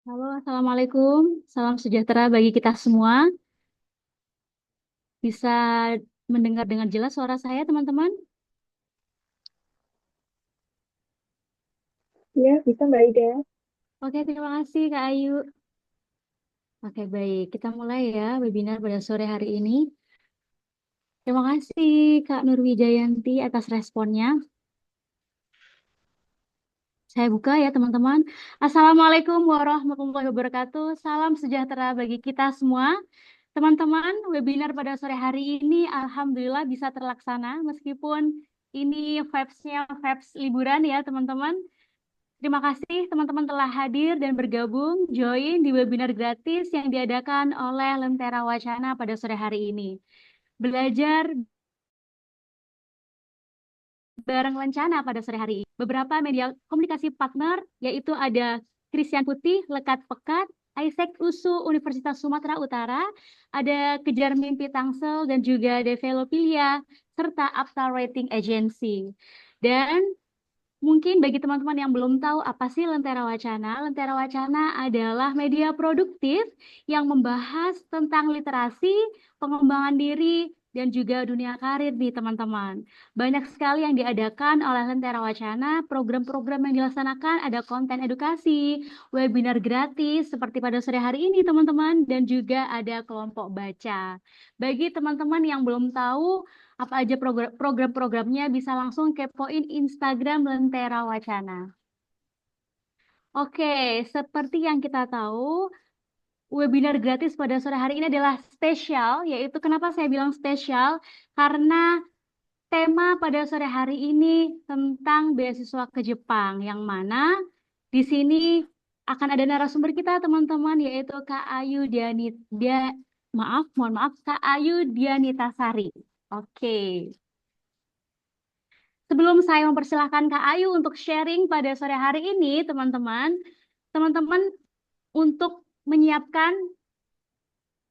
Halo, Assalamualaikum. Salam sejahtera bagi kita semua. Bisa mendengar dengan jelas suara saya, teman-teman? Iya, bisa Mbak Ida. Oke, terima kasih, Kak Ayu. Oke, baik. Kita mulai ya webinar pada sore hari ini. Terima kasih, Kak Nurwijayanti, atas responnya. Saya buka ya, teman-teman. Assalamualaikum warahmatullahi wabarakatuh. Salam sejahtera bagi kita semua. Teman-teman, webinar pada sore hari ini alhamdulillah bisa terlaksana meskipun ini vibes-nya vibes liburan ya, teman-teman. Terima kasih teman-teman telah hadir dan bergabung join di webinar gratis yang diadakan oleh Lentera Wacana pada sore hari ini. Belajar bareng Lencana pada sore hari ini. Beberapa media komunikasi partner yaitu ada Christian Putih, Lekat Pekat, Isaac USU Universitas Sumatera Utara, ada Kejar Mimpi Tangsel dan juga Developilia serta Aptar Rating Agency. Dan mungkin bagi teman-teman yang belum tahu apa sih Lentera Wacana adalah media produktif yang membahas tentang literasi, pengembangan diri, dan juga dunia karir nih teman-teman. Banyak sekali yang diadakan oleh Lentera Wacana, program-program yang dilaksanakan ada konten edukasi, webinar gratis seperti pada sore hari ini teman-teman, dan juga ada kelompok baca. Bagi teman-teman yang belum tahu, apa aja program-programnya bisa langsung kepoin Instagram Lentera Wacana. Oke, seperti yang kita tahu, webinar gratis pada sore hari ini adalah spesial, yaitu kenapa saya bilang spesial? Karena tema pada sore hari ini tentang beasiswa ke Jepang, yang mana di sini akan ada narasumber kita, teman-teman, yaitu Kak Ayu mohon maaf, Kak Ayu Dianitasari. Oke. Sebelum saya mempersilahkan Kak Ayu untuk sharing pada sore hari ini, teman-teman untuk menyiapkan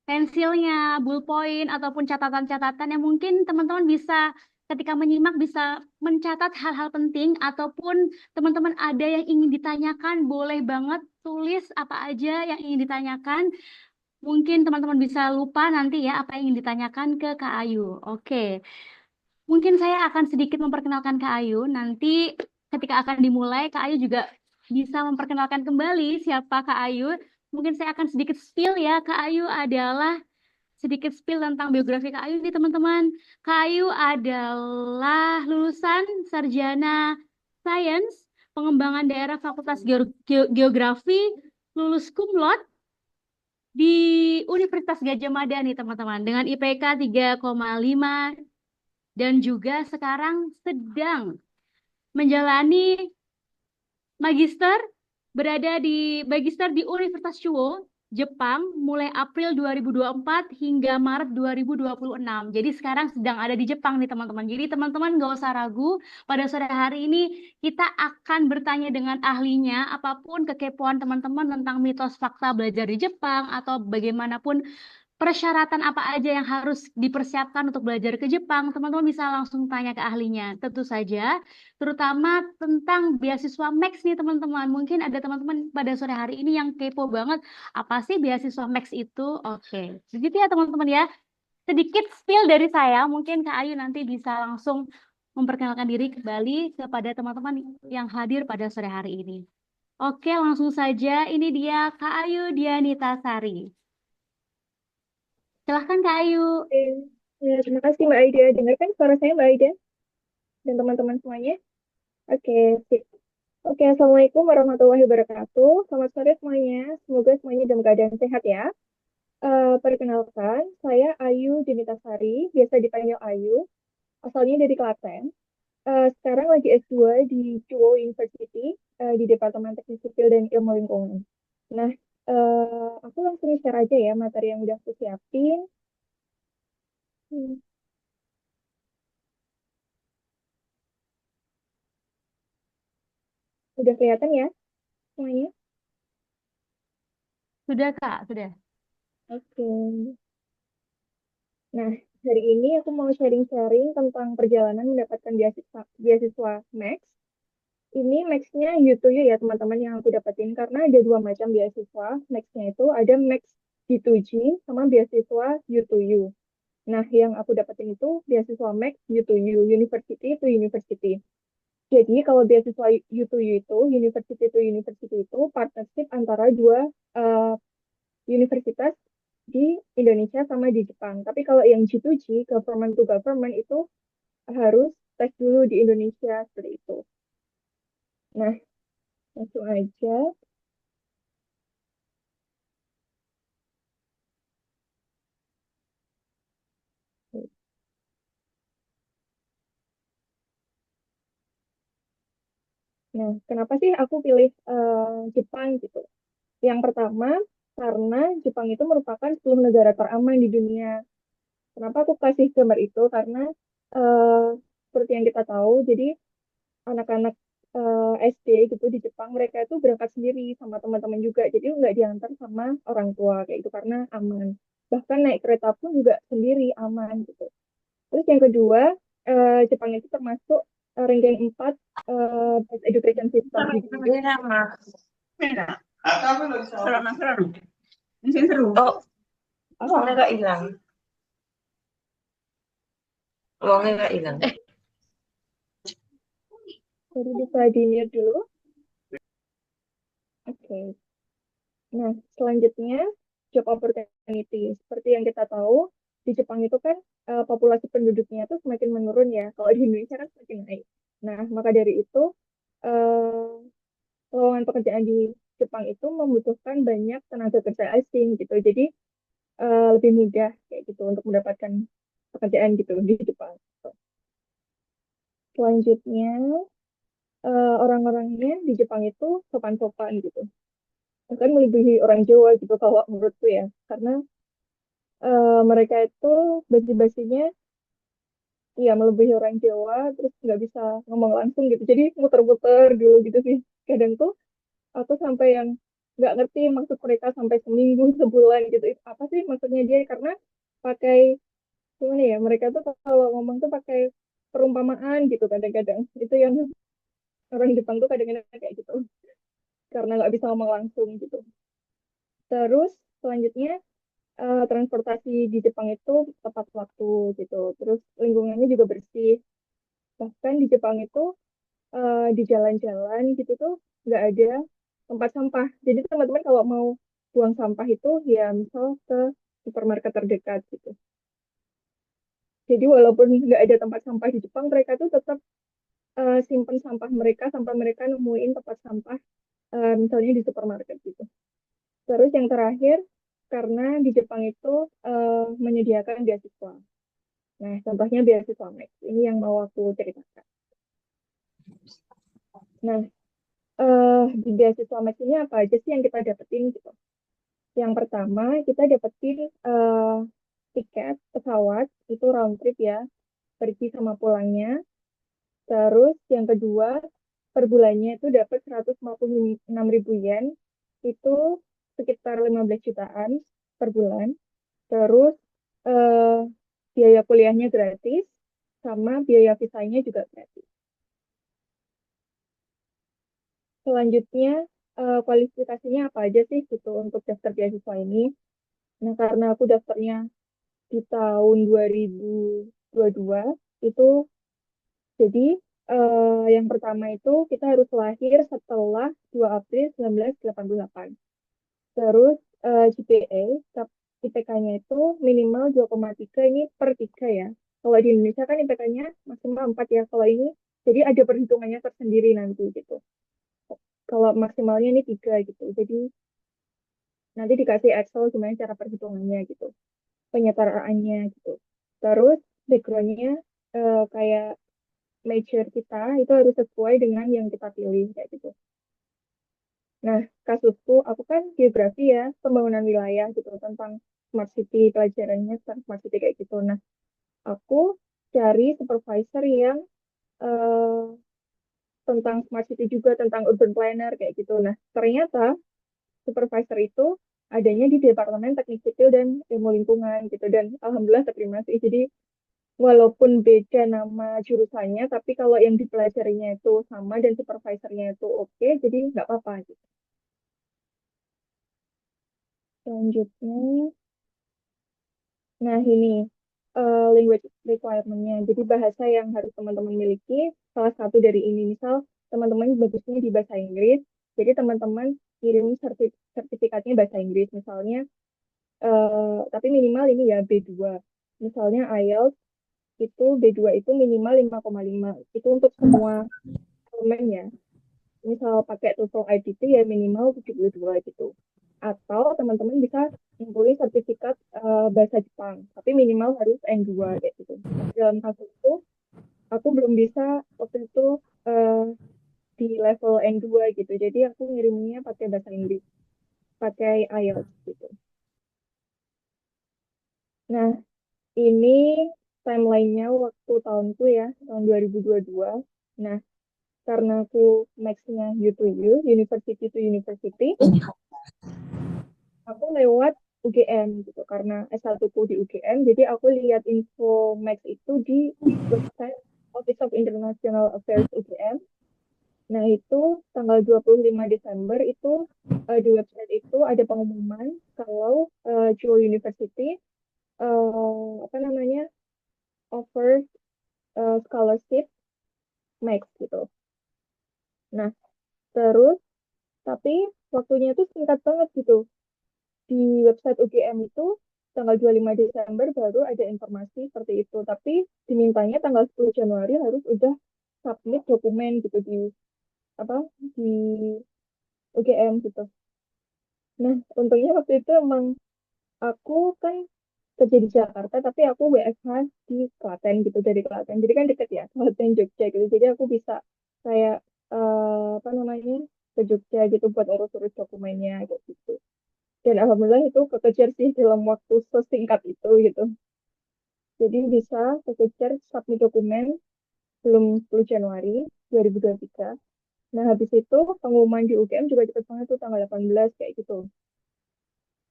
pensilnya, ballpoint, ataupun catatan-catatan yang mungkin teman-teman bisa ketika menyimak bisa mencatat hal-hal penting ataupun teman-teman ada yang ingin ditanyakan, boleh banget tulis apa aja yang ingin ditanyakan. Mungkin teman-teman bisa lupa nanti ya apa yang ingin ditanyakan ke Kak Ayu. Oke. Mungkin saya akan sedikit memperkenalkan Kak Ayu. Nanti ketika akan dimulai, Kak Ayu juga bisa memperkenalkan kembali siapa Kak Ayu. Mungkin saya akan sedikit spill ya. Kak Ayu adalah sedikit spill tentang biografi Kak Ayu nih teman-teman. Kak Ayu adalah lulusan Sarjana Sains Pengembangan Daerah Fakultas Geografi, lulus cum laude di Universitas Gadjah Mada nih teman-teman dengan IPK 3,5 dan juga sekarang sedang menjalani magister magister di Universitas Chuo, Jepang mulai April 2024 hingga Maret 2026. Jadi sekarang sedang ada di Jepang nih teman-teman. Jadi teman-teman nggak usah ragu, pada sore hari ini kita akan bertanya dengan ahlinya apapun kekepoan teman-teman tentang mitos fakta belajar di Jepang atau bagaimanapun persyaratan apa aja yang harus dipersiapkan untuk belajar ke Jepang, teman-teman bisa langsung tanya ke ahlinya. Tentu saja, terutama tentang beasiswa Max nih teman-teman. Mungkin ada teman-teman pada sore hari ini yang kepo banget, apa sih beasiswa Max itu? Oke, begitu ya teman-teman ya. Sedikit spill dari saya, mungkin Kak Ayu nanti bisa langsung memperkenalkan diri kembali kepada teman-teman yang hadir pada sore hari ini. Oke, langsung saja. Ini dia Kak Ayu Dianita Sari. Silahkan Kak Ayu. Oke. Ya, terima kasih Mbak Ida. Dengarkan suara saya Mbak Ida dan teman-teman semuanya. Oke, sip. Oke, Assalamualaikum warahmatullahi wabarakatuh. Selamat sore semuanya. Semoga semuanya dalam keadaan sehat ya. Perkenalkan, saya Ayu Denitasari, biasa dipanggil Ayu. Asalnya dari Klaten. Sekarang lagi S2 di Chuo University, di Departemen Teknik Sipil dan Ilmu Lingkungan. Nah, aku langsung share aja ya materi yang udah aku siapin. Hmm, udah kelihatan ya semuanya? Sudah Kak, sudah. Oke. Nah, hari ini aku mau sharing-sharing tentang perjalanan mendapatkan beasiswa Max. ini max-nya U to U ya teman-teman yang aku dapetin karena ada dua macam beasiswa. Max-nya itu ada max G2G sama beasiswa U to U. Nah, yang aku dapetin itu beasiswa max U to U, university to university. Jadi kalau beasiswa U to U itu, university to university itu partnership antara dua eh, universitas di Indonesia sama di Jepang. Tapi kalau yang G2G, government to government itu harus tes dulu di Indonesia seperti itu. Nah, langsung aja. Nah, kenapa sih aku pilih Jepang gitu? Yang pertama, karena Jepang itu merupakan 10 negara teraman di dunia. Kenapa aku kasih gambar itu? Karena eh, seperti yang kita tahu, jadi anak-anak SD gitu di Jepang, mereka itu berangkat sendiri sama teman-teman juga. Jadi nggak diantar sama orang tua kayak itu karena aman. Bahkan naik kereta pun juga sendiri aman gitu. Terus yang kedua, Jepang itu termasuk ranking 4 best education system di dunia. Mira, mira. Seru, seru. Ini seru. Oh, uangnya gak hilang. Uangnya gak hilang. Jadi bisa di-mute dulu. Oke. Nah, selanjutnya job opportunity. Seperti yang kita tahu, di Jepang itu kan populasi penduduknya itu semakin menurun ya. Kalau di Indonesia kan semakin naik. Nah, maka dari itu eh, lowongan pekerjaan di Jepang itu membutuhkan banyak tenaga kerja asing gitu. Jadi lebih mudah kayak gitu untuk mendapatkan pekerjaan gitu di Jepang. Selanjutnya orang-orangnya di Jepang itu sopan-sopan gitu. Bahkan melebihi orang Jawa gitu kalau menurutku ya. Karena mereka itu basi-basinya ya melebihi orang Jawa terus nggak bisa ngomong langsung gitu. Jadi muter-muter dulu gitu sih. Kadang tuh aku sampai yang nggak ngerti maksud mereka sampai seminggu, sebulan gitu. Itu apa sih maksudnya dia? Karena pakai gimana ya? Mereka tuh kalau ngomong tuh pakai perumpamaan gitu kadang-kadang. Itu yang orang Jepang tuh kadang-kadang kayak gitu. Karena nggak bisa ngomong langsung gitu. Terus selanjutnya transportasi di Jepang itu tepat waktu gitu. Terus lingkungannya juga bersih. Bahkan di Jepang itu di jalan-jalan gitu tuh nggak ada tempat sampah. Jadi teman-teman kalau mau buang sampah itu ya misal ke supermarket terdekat gitu. Jadi walaupun nggak ada tempat sampah di Jepang, mereka tuh tetap simpen sampah mereka sampai mereka nemuin tempat sampah misalnya di supermarket gitu. Terus yang terakhir, karena di Jepang itu menyediakan beasiswa. Nah, contohnya beasiswa Max. Ini yang mau aku ceritakan. Nah, di beasiswa Max ini apa aja sih yang kita dapetin gitu? Yang pertama, kita dapetin tiket pesawat, itu round trip ya, pergi sama pulangnya. Terus yang kedua, per bulannya itu dapat 156 ribu yen, itu sekitar 15 jutaan per bulan. Terus eh, biaya kuliahnya gratis, sama biaya visanya juga gratis. Selanjutnya, kualifikasinya apa aja sih gitu untuk daftar beasiswa ini? Nah, karena aku daftarnya di tahun 2022, itu jadi yang pertama itu kita harus lahir setelah 2 April 1988. Terus GPA, IPK-nya itu minimal 2,3 ini per 3 ya. Kalau di Indonesia kan IPK-nya maksimal 4 ya. Kalau ini, jadi ada perhitungannya tersendiri nanti gitu. Kalau maksimalnya ini 3 gitu. Jadi nanti dikasih Excel gimana cara perhitungannya gitu. Penyetaraannya gitu. Terus background-nya kayak major kita itu harus sesuai dengan yang kita pilih kayak gitu. Nah, kasusku, aku kan geografi ya, pembangunan wilayah gitu, tentang smart city, pelajarannya tentang smart city kayak gitu. Nah, aku cari supervisor yang eh, tentang smart city juga, tentang urban planner kayak gitu. Nah, ternyata supervisor itu adanya di Departemen Teknik Sipil dan Ilmu Lingkungan gitu. Dan alhamdulillah terima sih. Jadi walaupun beda nama jurusannya, tapi kalau yang dipelajarinya itu sama dan supervisornya itu oke, jadi nggak apa-apa gitu. Selanjutnya, nah ini language requirement-nya. Jadi bahasa yang harus teman-teman miliki, salah satu dari ini, misal teman-teman bagusnya di bahasa Inggris, jadi teman-teman kirim sertifikatnya bahasa Inggris, misalnya, tapi minimal ini ya B2. Misalnya IELTS itu B2 itu minimal 5,5. Itu untuk semua elemen ya. Misal pakai TOEFL IBT ya minimal 72 gitu. Atau teman-teman bisa ngumpulin sertifikat bahasa Jepang, tapi minimal harus N2 kayak gitu. Nah, dalam kasus itu aku belum bisa waktu itu eh, di level N2 gitu. Jadi aku ngirimnya pakai bahasa Inggris, pakai IELTS gitu. Nah, ini timelinenya waktu tahunku ya, tahun 2022. Nah, karena aku max-nya U to U, University to University, aku lewat UGM gitu. Karena S1 ku di UGM, jadi aku lihat info max itu di website Office of International Affairs UGM. Nah, itu tanggal 25 Desember itu di website itu ada pengumuman kalau Chuo University apa namanya offer scholarship max gitu. Nah, terus tapi waktunya itu singkat banget gitu. Di website UGM itu tanggal 25 Desember baru ada informasi seperti itu. Tapi dimintanya tanggal 10 Januari harus udah submit dokumen gitu di apa di UGM gitu. Nah, untungnya waktu itu emang aku kan kerja di Jakarta, tapi aku WFH di Klaten gitu, dari Klaten. Jadi kan deket ya, Klaten Jogja gitu. Jadi aku bisa kayak apa namanya ke Jogja gitu buat urus-urus dokumennya kayak gitu. Dan alhamdulillah itu kekejar sih dalam waktu sesingkat itu gitu. Jadi bisa kekejar submit dokumen belum 10 Januari 2023. Nah, habis itu pengumuman di UGM juga cepet banget tuh tanggal 18 kayak gitu.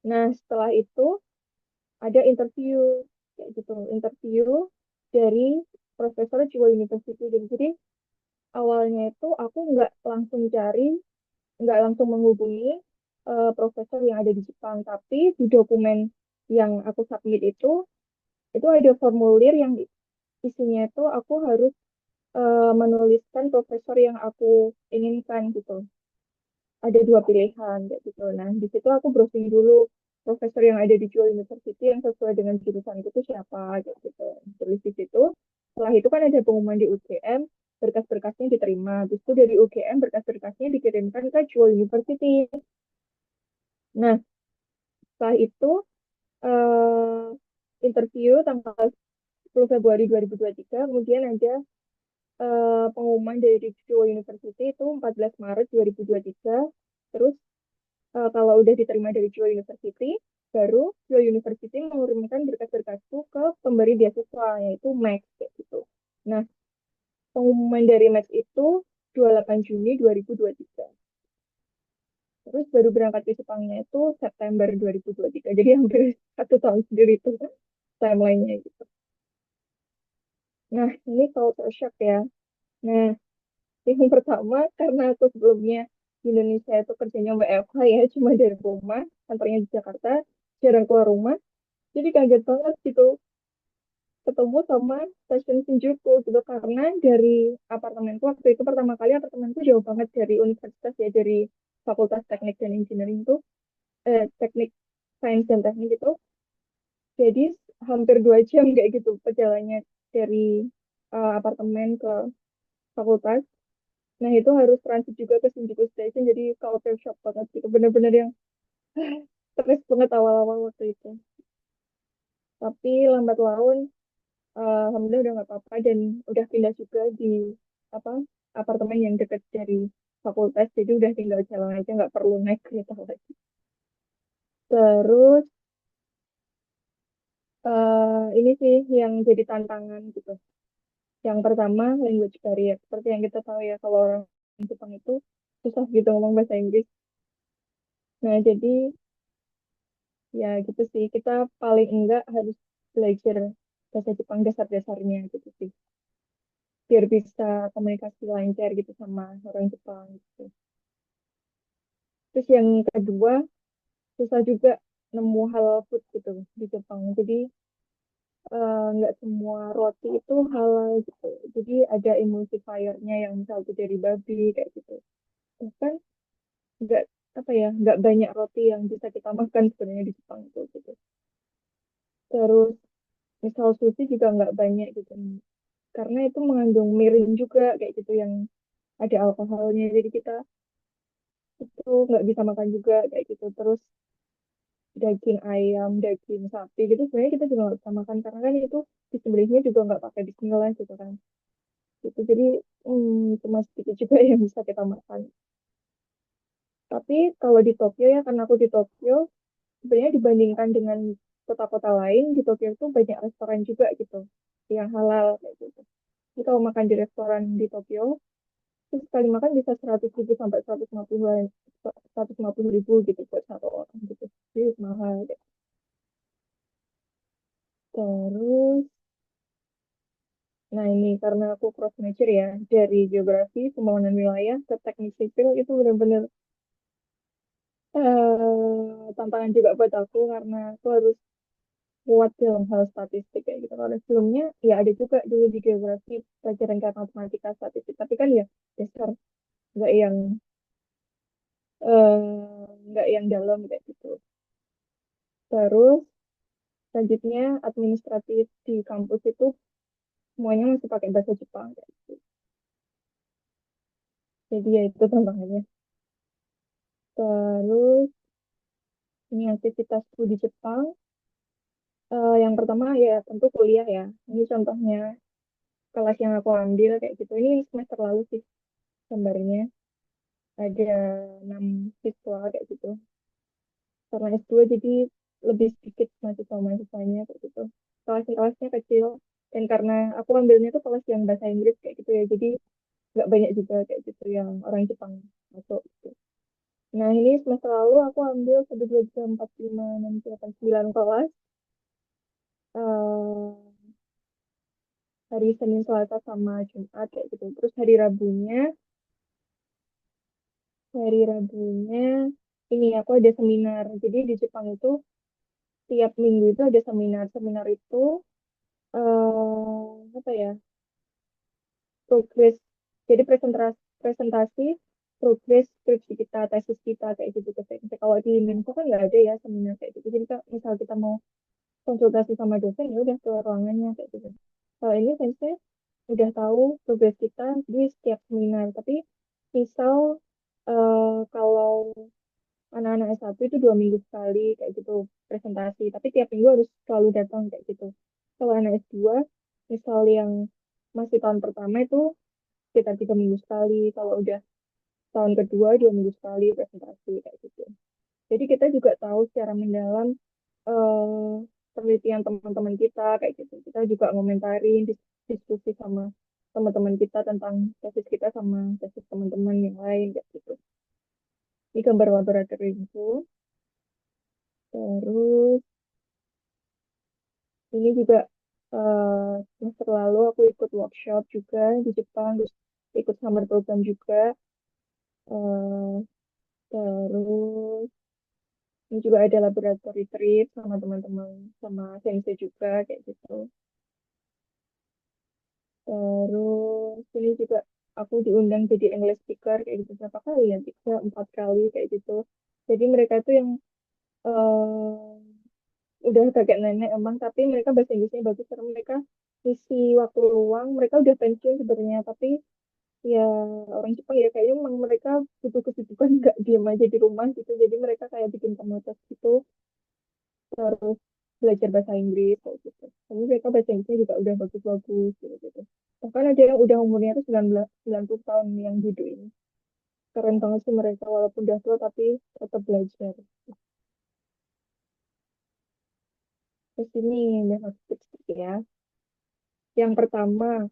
Nah, setelah itu ada interview kayak gitu, interview dari Profesor Chiwo University. Jadi awalnya itu aku nggak langsung menghubungi profesor yang ada di Jepang, tapi di dokumen yang aku submit itu ada formulir yang isinya itu aku harus menuliskan profesor yang aku inginkan gitu. Ada dua pilihan kayak gitu. Nah, di situ aku browsing dulu profesor yang ada di Chuo University yang sesuai dengan jurusanku itu siapa kayak gitu. Tulis di situ. Setelah itu kan ada pengumuman di UGM, berkas-berkasnya diterima. Habis itu dari UGM berkas-berkasnya dikirimkan ke Chuo University. Nah, setelah itu eh, interview tanggal 10 Februari 2023, kemudian ada pengumuman dari Chuo University itu 14 Maret 2023. Terus kalau udah diterima dari Chuo University, baru Chuo University mengirimkan berkas-berkasku ke pemberi beasiswa, yaitu Max, kayak gitu. Nah, pengumuman dari Max itu 28 Juni 2023. Terus baru berangkat ke Jepangnya itu September 2023. Jadi hampir 1 tahun sendiri itu timelinenya gitu. Nah, ini culture shock ya. Nah, yang pertama, karena aku sebelumnya di Indonesia itu kerjanya WFH ya, cuma dari rumah, kantornya di Jakarta, jarang keluar rumah. Jadi kaget banget gitu ketemu sama stasiun Shinjuku gitu karena dari apartemenku waktu itu pertama kali apartemenku jauh banget dari universitas ya dari Fakultas Teknik dan Engineering tuh teknik sains dan teknik itu jadi hampir 2 jam kayak gitu perjalanannya dari apartemen ke fakultas. Nah itu harus transit juga ke Shinjuku Station jadi culture shock banget gitu bener-bener yang stres banget awal-awal waktu itu. Tapi lambat laun alhamdulillah udah nggak apa-apa dan udah pindah juga di apa apartemen yang dekat dari fakultas jadi udah tinggal jalan aja nggak perlu naik kereta lagi. Terus ini sih yang jadi tantangan gitu. Yang pertama language barrier seperti yang kita tahu ya kalau orang Jepang itu susah gitu ngomong bahasa Inggris. Nah jadi ya gitu sih kita paling enggak harus belajar bahasa Jepang dasar-dasarnya gitu sih. Biar bisa komunikasi lancar gitu sama orang Jepang gitu. Terus yang kedua, susah juga nemu halal food gitu di Jepang. Jadi nggak semua roti itu halal gitu. Jadi ada emulsifiernya yang misal itu dari babi kayak gitu. Bahkan nggak apa ya, nggak banyak roti yang bisa kita makan sebenarnya di Jepang itu gitu. Terus misal sushi juga nggak banyak gitu. Karena itu mengandung mirin juga kayak gitu yang ada alkoholnya. Jadi kita itu nggak bisa makan juga kayak gitu. Terus daging ayam, daging sapi gitu sebenarnya kita juga nggak bisa makan karena kan itu disembelihnya juga nggak pakai bismillah gitu kan. Gitu. Jadi cuma sedikit juga yang bisa kita makan. Tapi kalau di Tokyo ya, karena aku di Tokyo, sebenarnya dibandingkan dengan kota-kota lain, di Tokyo itu banyak restoran juga gitu, yang halal kayak gitu. Jadi kalau makan di restoran di Tokyo, terus sekali makan bisa 100.000 sampai 150.000 gitu buat satu orang gitu. Jadi mahal. Gitu. Terus, nah ini karena aku cross major ya, dari geografi, pembangunan wilayah, ke teknik sipil itu benar-benar tantangan juga buat aku karena aku harus kuat dalam hal statistik kayak gitu. Kalau sebelumnya ya ada juga dulu di geografi pelajaran kayak matematika statistik, tapi kan ya dasar nggak yang nggak yang dalam kayak gitu. Terus selanjutnya administratif di kampus itu semuanya masih pakai bahasa Jepang kayak gitu. Jadi ya itu tantangannya. Terus ini aktivitasku di Jepang. Yang pertama ya tentu kuliah ya. Ini contohnya kelas yang aku ambil kayak gitu. Ini semester lalu sih gambarnya. Ada 6 siswa kayak gitu. Karena S2 jadi lebih sedikit mahasiswa-mahasiswanya kayak gitu. Kelas-kelasnya kecil. Dan karena aku ambilnya tuh kelas yang bahasa Inggris kayak gitu ya. Jadi nggak banyak juga kayak gitu yang orang Jepang masuk gitu. Nah ini semester lalu aku ambil 1, 2, 3, 4, 5, 6, 7, 8, 9 kelas. eh Hari Senin, Selasa, sama Jumat kayak gitu. Terus hari Rabunya ini aku ada seminar. Jadi di Jepang itu tiap minggu itu ada seminar. Seminar itu apa ya? Progres. Jadi presentasi progres skripsi kita, tesis kita kayak gitu. Kalau di Menko kan nggak ada ya seminar kayak gitu. Jadi misal kita mau konsultasi sama dosen ya udah ke ruangannya kayak gitu. Kalau ini saya udah tahu progres kita di setiap seminar. Tapi misal kalau anak-anak S1 itu 2 minggu sekali kayak gitu presentasi. Tapi tiap minggu harus selalu datang kayak gitu. Kalau anak S2, misal yang masih tahun pertama itu sekitar 3 minggu sekali. Kalau udah tahun kedua 2 minggu sekali presentasi kayak gitu. Jadi kita juga tahu secara mendalam eh, penelitian teman-teman kita kayak gitu. Kita juga ngomentarin, diskusi sama teman-teman kita tentang tesis kita sama tesis teman-teman yang lain kayak gitu. Ini gambar laboratoriumku. Terus ini juga semester lalu aku ikut workshop juga di Jepang, terus ikut summer program juga. Eh, Terus ini juga ada laboratory trip sama teman-teman, sama sensei juga kayak gitu. Terus ini juga aku diundang jadi English speaker kayak gitu berapa kali ya? 3, 4 kali kayak gitu. Jadi mereka tuh yang udah kakek nenek emang, tapi mereka bahasa Inggrisnya bagus karena mereka isi waktu luang. Mereka udah pensiun sebenarnya, tapi ya orang Jepang ya kayaknya memang mereka butuh kesibukan nggak diem aja di rumah gitu. Jadi mereka kayak bikin komunitas gitu. Terus belajar bahasa Inggris kayak gitu. Tapi mereka bahasa Inggrisnya juga udah bagus-bagus gitu, gitu. Bahkan ada yang udah umurnya tuh 90 tahun yang duduk ini. Keren banget sih mereka walaupun udah tua tapi tetap belajar. Terus ini banyak tips ya. Yang pertama,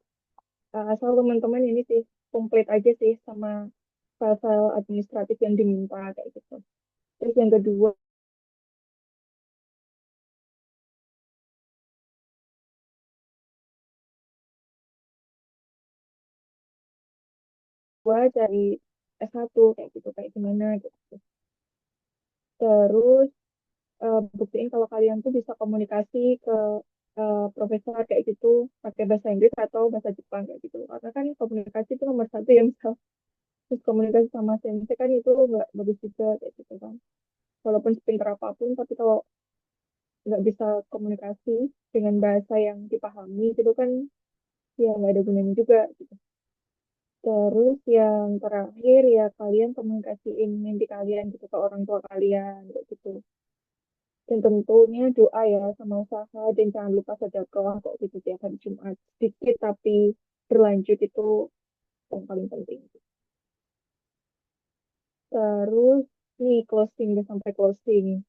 asal teman-teman ini sih komplit aja sih sama file-file administratif yang diminta kayak gitu. Terus yang kedua, cari S1 kayak gitu, kayak gimana gitu. Terus buktiin kalau kalian tuh bisa komunikasi ke profesor kayak gitu pakai bahasa Inggris atau bahasa Jepang kayak gitu. Karena kan komunikasi itu nomor satu ya, misal terus komunikasi sama sensei kan itu nggak bagus juga kayak gitu kan. Walaupun sepintar apapun, tapi kalau nggak bisa komunikasi dengan bahasa yang dipahami gitu kan, ya nggak ada gunanya juga gitu. Terus yang terakhir ya kalian komunikasiin mimpi kalian gitu ke orang tua kalian kayak gitu. Dan tentunya doa ya sama usaha dan jangan lupa sedekah kok gitu tiap hari Jumat. Sedikit tapi berlanjut itu yang paling penting. Terus nih closing udah sampai closing.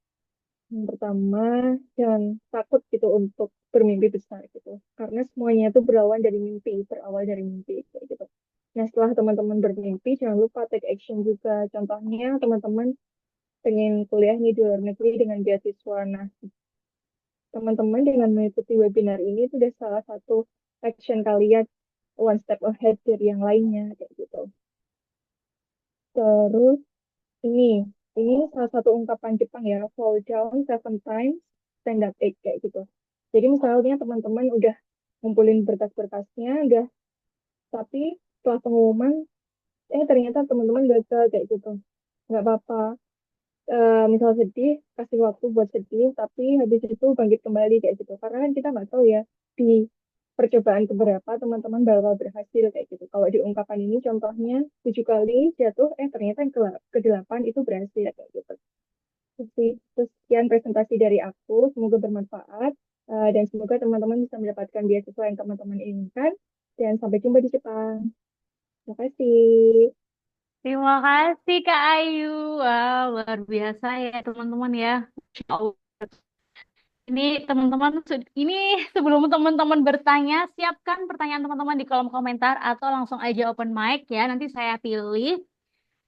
Yang pertama, jangan takut gitu untuk bermimpi besar gitu. Karena semuanya itu berawal dari mimpi kayak gitu. Nah, setelah teman-teman bermimpi, jangan lupa take action juga. Contohnya, teman-teman pengen kuliah nih di luar negeri dengan beasiswa. Nah, teman-teman dengan mengikuti webinar ini itu udah salah satu action kalian one step ahead dari yang lainnya kayak gitu. Terus ini ini salah satu ungkapan Jepang ya, fall down seven times, stand up eight kayak gitu. Jadi misalnya teman-teman udah ngumpulin berkas-berkasnya, udah tapi setelah pengumuman, ternyata teman-teman gagal kayak gitu. Nggak apa-apa. Misal sedih, kasih waktu buat sedih, tapi habis itu bangkit kembali kayak gitu. Karena kan kita nggak tahu ya, di percobaan keberapa teman-teman bakal berhasil kayak gitu. Kalau di ungkapan ini contohnya 7 kali jatuh, ternyata yang ke-8 itu berhasil kayak gitu. Terus sekian presentasi dari aku, semoga bermanfaat, dan semoga teman-teman bisa mendapatkan beasiswa yang teman-teman inginkan, dan sampai jumpa di Jepang. Terima kasih. Terima kasih Kak Ayu. Wah, luar biasa ya teman-teman ya. Masya Allah. Ini teman-teman, ini sebelum teman-teman bertanya, siapkan pertanyaan teman-teman di kolom komentar atau langsung aja open mic ya. Nanti saya pilih.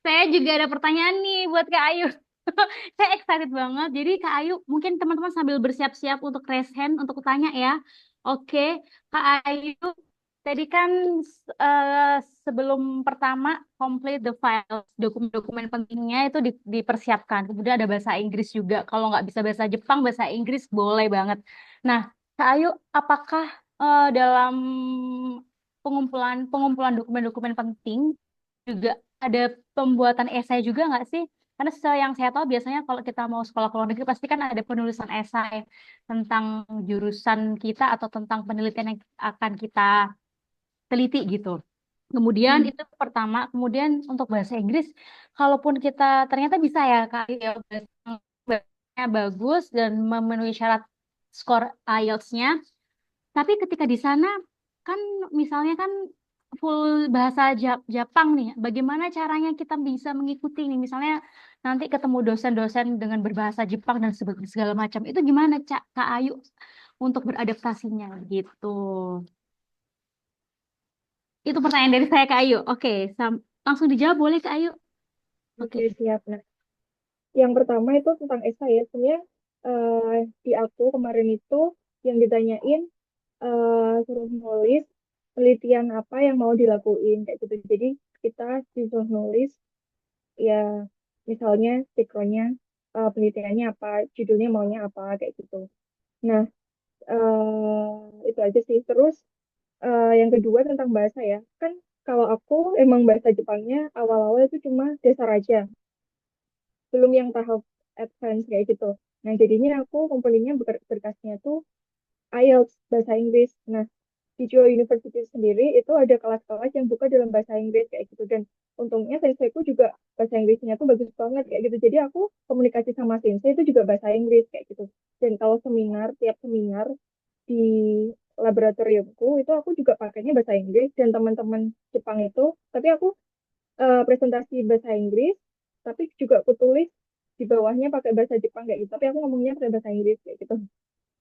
Saya juga ada pertanyaan nih buat Kak Ayu. Saya excited banget. Jadi Kak Ayu, mungkin teman-teman sambil bersiap-siap untuk raise hand untuk tanya ya. Oke, Kak Ayu, tadi kan eh, sebelum pertama complete the files, dokumen-dokumen pentingnya itu dipersiapkan. Kemudian ada bahasa Inggris juga. Kalau nggak bisa bahasa Jepang, bahasa Inggris boleh banget. Nah, Kak Ayu, apakah dalam pengumpulan pengumpulan dokumen-dokumen penting juga ada pembuatan esai juga nggak sih? Karena yang saya tahu biasanya kalau kita mau sekolah ke luar negeri pasti kan ada penulisan esai tentang jurusan kita atau tentang penelitian yang akan kita teliti gitu. Kemudian Hmm. itu pertama, kemudian untuk bahasa Inggris, kalaupun kita ternyata bisa ya Kak, ya bahasanya bagus dan memenuhi syarat skor IELTS-nya, tapi ketika di sana kan misalnya kan full bahasa Jepang nih, bagaimana caranya kita bisa mengikuti nih? Misalnya nanti ketemu dosen-dosen dengan berbahasa Jepang dan segala macam, itu gimana Kak Ayu untuk beradaptasinya gitu? Itu pertanyaan dari saya Kak Ayu. Oke, langsung dijawab boleh Kak Ayu? Oke. Oke, siap. Nah, yang pertama itu tentang esai ya. Sebenarnya di aku kemarin itu yang ditanyain suruh nulis penelitian apa yang mau dilakuin kayak gitu. Jadi kita disuruh nulis ya misalnya tikronya penelitiannya apa, judulnya maunya apa kayak gitu. Nah, itu aja sih. Terus yang kedua tentang bahasa ya. Kan kalau aku emang bahasa Jepangnya awal-awal itu cuma dasar aja, belum yang tahap advance kayak gitu. Nah, jadinya aku kumpulinnya berkasnya tuh IELTS bahasa Inggris. Nah, di Joe University sendiri itu ada kelas-kelas yang buka dalam bahasa Inggris kayak gitu dan untungnya senseiku juga bahasa Inggrisnya tuh bagus banget kayak gitu jadi aku komunikasi sama sensei itu juga bahasa Inggris kayak gitu dan kalau tiap seminar di laboratoriumku itu aku juga pakainya bahasa Inggris dan teman-teman Jepang itu tapi aku presentasi bahasa Inggris tapi juga aku tulis di bawahnya pakai bahasa Jepang kayak gitu tapi aku ngomongnya pakai bahasa Inggris kayak gitu.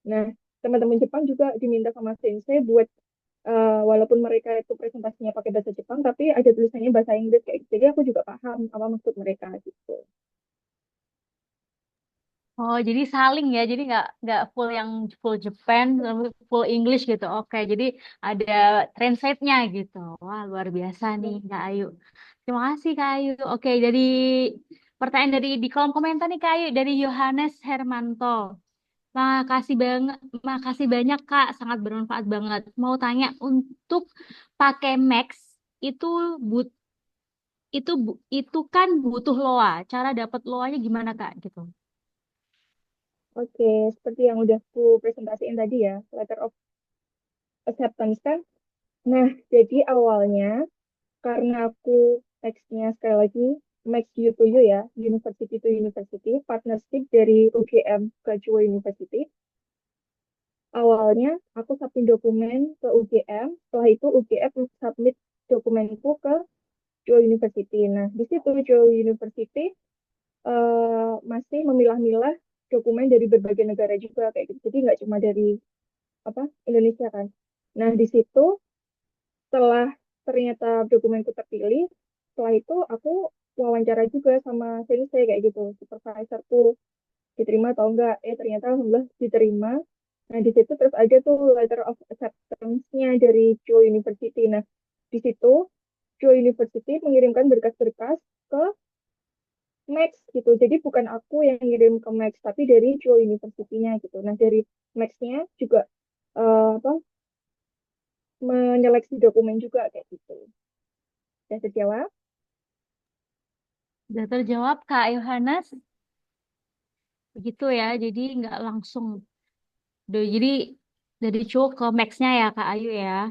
Nah, teman-teman Jepang juga diminta sama sensei buat walaupun mereka itu presentasinya pakai bahasa Jepang, tapi ada tulisannya bahasa Inggris kayak gitu. Jadi aku juga paham apa maksud mereka gitu. Oh, jadi saling ya. Jadi nggak full yang full Japan, full English gitu. Oke, jadi ada translate-nya gitu. Wah, luar biasa nih Kak Ayu. Terima kasih Kak Ayu. Oke, dari pertanyaan dari di kolom komentar nih Kak Ayu dari Yohanes Hermanto. Makasih banyak Kak, sangat bermanfaat banget. Mau tanya untuk pakai Max itu but itu kan butuh loa. Cara dapat loanya gimana Kak gitu? Oke, seperti yang udah aku presentasiin tadi ya, letter of acceptance kan. Nah, jadi awalnya karena aku teksnya sekali lagi Max U to U ya, University to University, partnership dari UGM ke Juwo University. Awalnya aku submit dokumen ke UGM, setelah itu UGM submit dokumenku ke Juwo University. Nah, di situ Juwo University masih memilah-milah dokumen dari berbagai negara juga kayak gitu. Jadi nggak cuma dari apa Indonesia kan. Nah, di situ setelah ternyata dokumenku terpilih, setelah itu aku wawancara juga sama sensei kayak gitu, supervisorku diterima atau enggak. Ternyata alhamdulillah diterima. Nah, di situ terus ada tuh letter of acceptance-nya dari Chuo University. Nah, di situ Chuo University mengirimkan berkas-berkas ke Max gitu. Jadi bukan aku yang ngirim ke Max, tapi dari Chuo University-nya gitu. Nah, dari Max-nya juga apa menyeleksi dokumen juga kayak gitu. Sudah terjawab? Sudah terjawab Kak Yohanes. Begitu ya, jadi nggak langsung. Jadi dari cowok ke Max-nya ya Kak Ayu ya.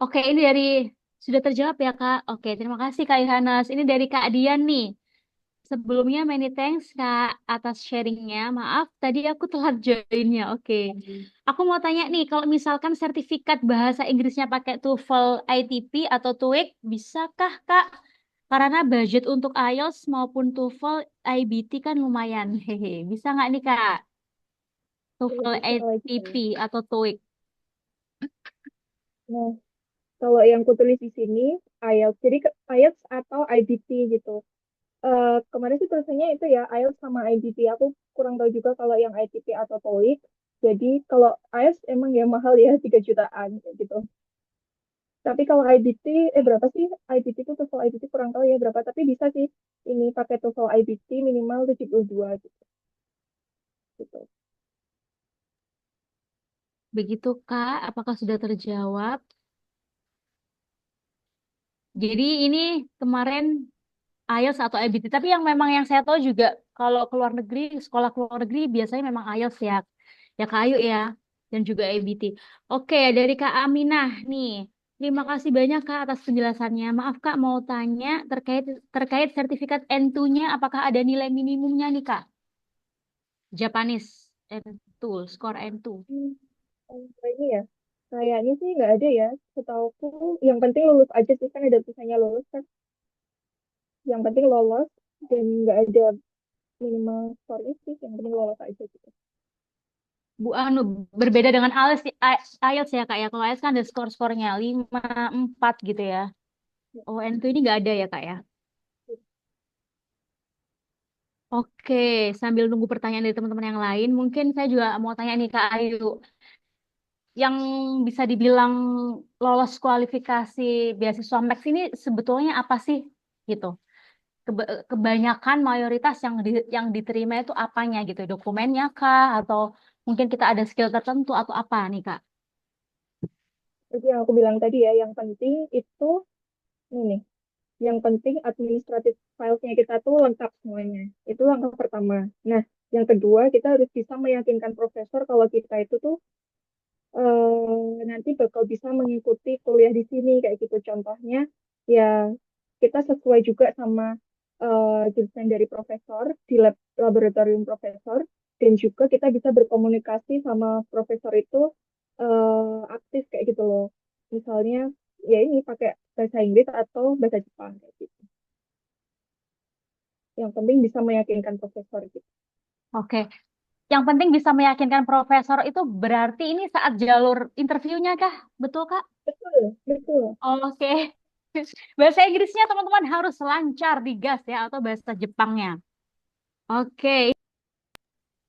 Oke, ini dari sudah terjawab ya Kak. Oke, terima kasih Kak Yohanes. Ini dari Kak Dian nih. Sebelumnya many thanks Kak atas sharingnya. Maaf, tadi aku telat joinnya. Oke. Aku mau tanya nih, kalau misalkan sertifikat bahasa Inggrisnya pakai TOEFL ITP atau TOEIC, bisakah Kak? Karena budget untuk IELTS maupun TOEFL IBT kan lumayan. Hehe, bisa nggak nih Kak? TOEFL Lebih sekali lagi ITP kan. atau TOEIC? Nah, kalau yang kutulis di sini IELTS, jadi IELTS atau IBT gitu. Kemarin sih tulisannya itu ya IELTS sama IBT. Aku kurang tahu juga kalau yang ITP atau TOEIC. Jadi kalau IELTS emang ya mahal ya 3 jutaan kayak gitu. Tapi kalau IBT, berapa sih IBT itu TOEFL IBT kurang tahu ya berapa. Tapi bisa sih ini pakai TOEFL IBT minimal 72 gitu. Gitu. Begitu Kak, apakah sudah terjawab? Jadi ini kemarin IELTS atau IBT, tapi yang memang yang saya tahu juga kalau keluar negeri, sekolah keluar negeri biasanya memang IELTS ya, ya Kak Ayu ya, dan juga IBT. Oke, dari Kak Aminah nih, terima kasih banyak Kak atas penjelasannya. Maaf Kak, mau tanya terkait terkait sertifikat N2-nya, apakah ada nilai minimumnya nih Kak? Japanese N2, skor N2. Hmm, ini ya, kayaknya sih nggak ada ya. Setauku, yang penting lulus aja sih kan ada tulisannya lulus kan. Yang penting lolos dan nggak ada minimal skornya sih. Yang penting lolos aja gitu. Berbeda dengan IELTS ya Kak ya. Kalau IELTS kan ada skor-skornya 5, 4 gitu ya. Oh, N2 ini nggak ada ya Kak ya. Oke, sambil nunggu pertanyaan dari teman-teman yang lain, mungkin saya juga mau tanya nih Kak Ayu, yang bisa dibilang lolos kualifikasi beasiswa Max ini sebetulnya apa sih gitu? Kebanyakan mayoritas yang diterima itu apanya gitu? Dokumennya kah? Atau mungkin kita ada skill tertentu atau apa nih Kak? Jadi yang aku bilang tadi ya, yang penting itu ini nih, yang penting administratif filesnya kita tuh lengkap semuanya. Itu langkah pertama. Nah, yang kedua kita harus bisa meyakinkan profesor kalau kita itu tuh nanti bakal bisa mengikuti kuliah di sini kayak gitu. Contohnya ya kita sesuai juga sama jurusan dari profesor di laboratorium profesor dan juga kita bisa berkomunikasi sama profesor itu aktif kayak gitu loh. Misalnya ya ini pakai bahasa Inggris atau bahasa Jepang kayak gitu. Yang penting bisa meyakinkan profesor gitu. Oke, yang penting bisa meyakinkan profesor itu berarti ini saat jalur interviewnya kah? Betul Kak? Betul, betul. Oke. Bahasa Inggrisnya teman-teman harus lancar digas ya atau bahasa Jepangnya. Oke.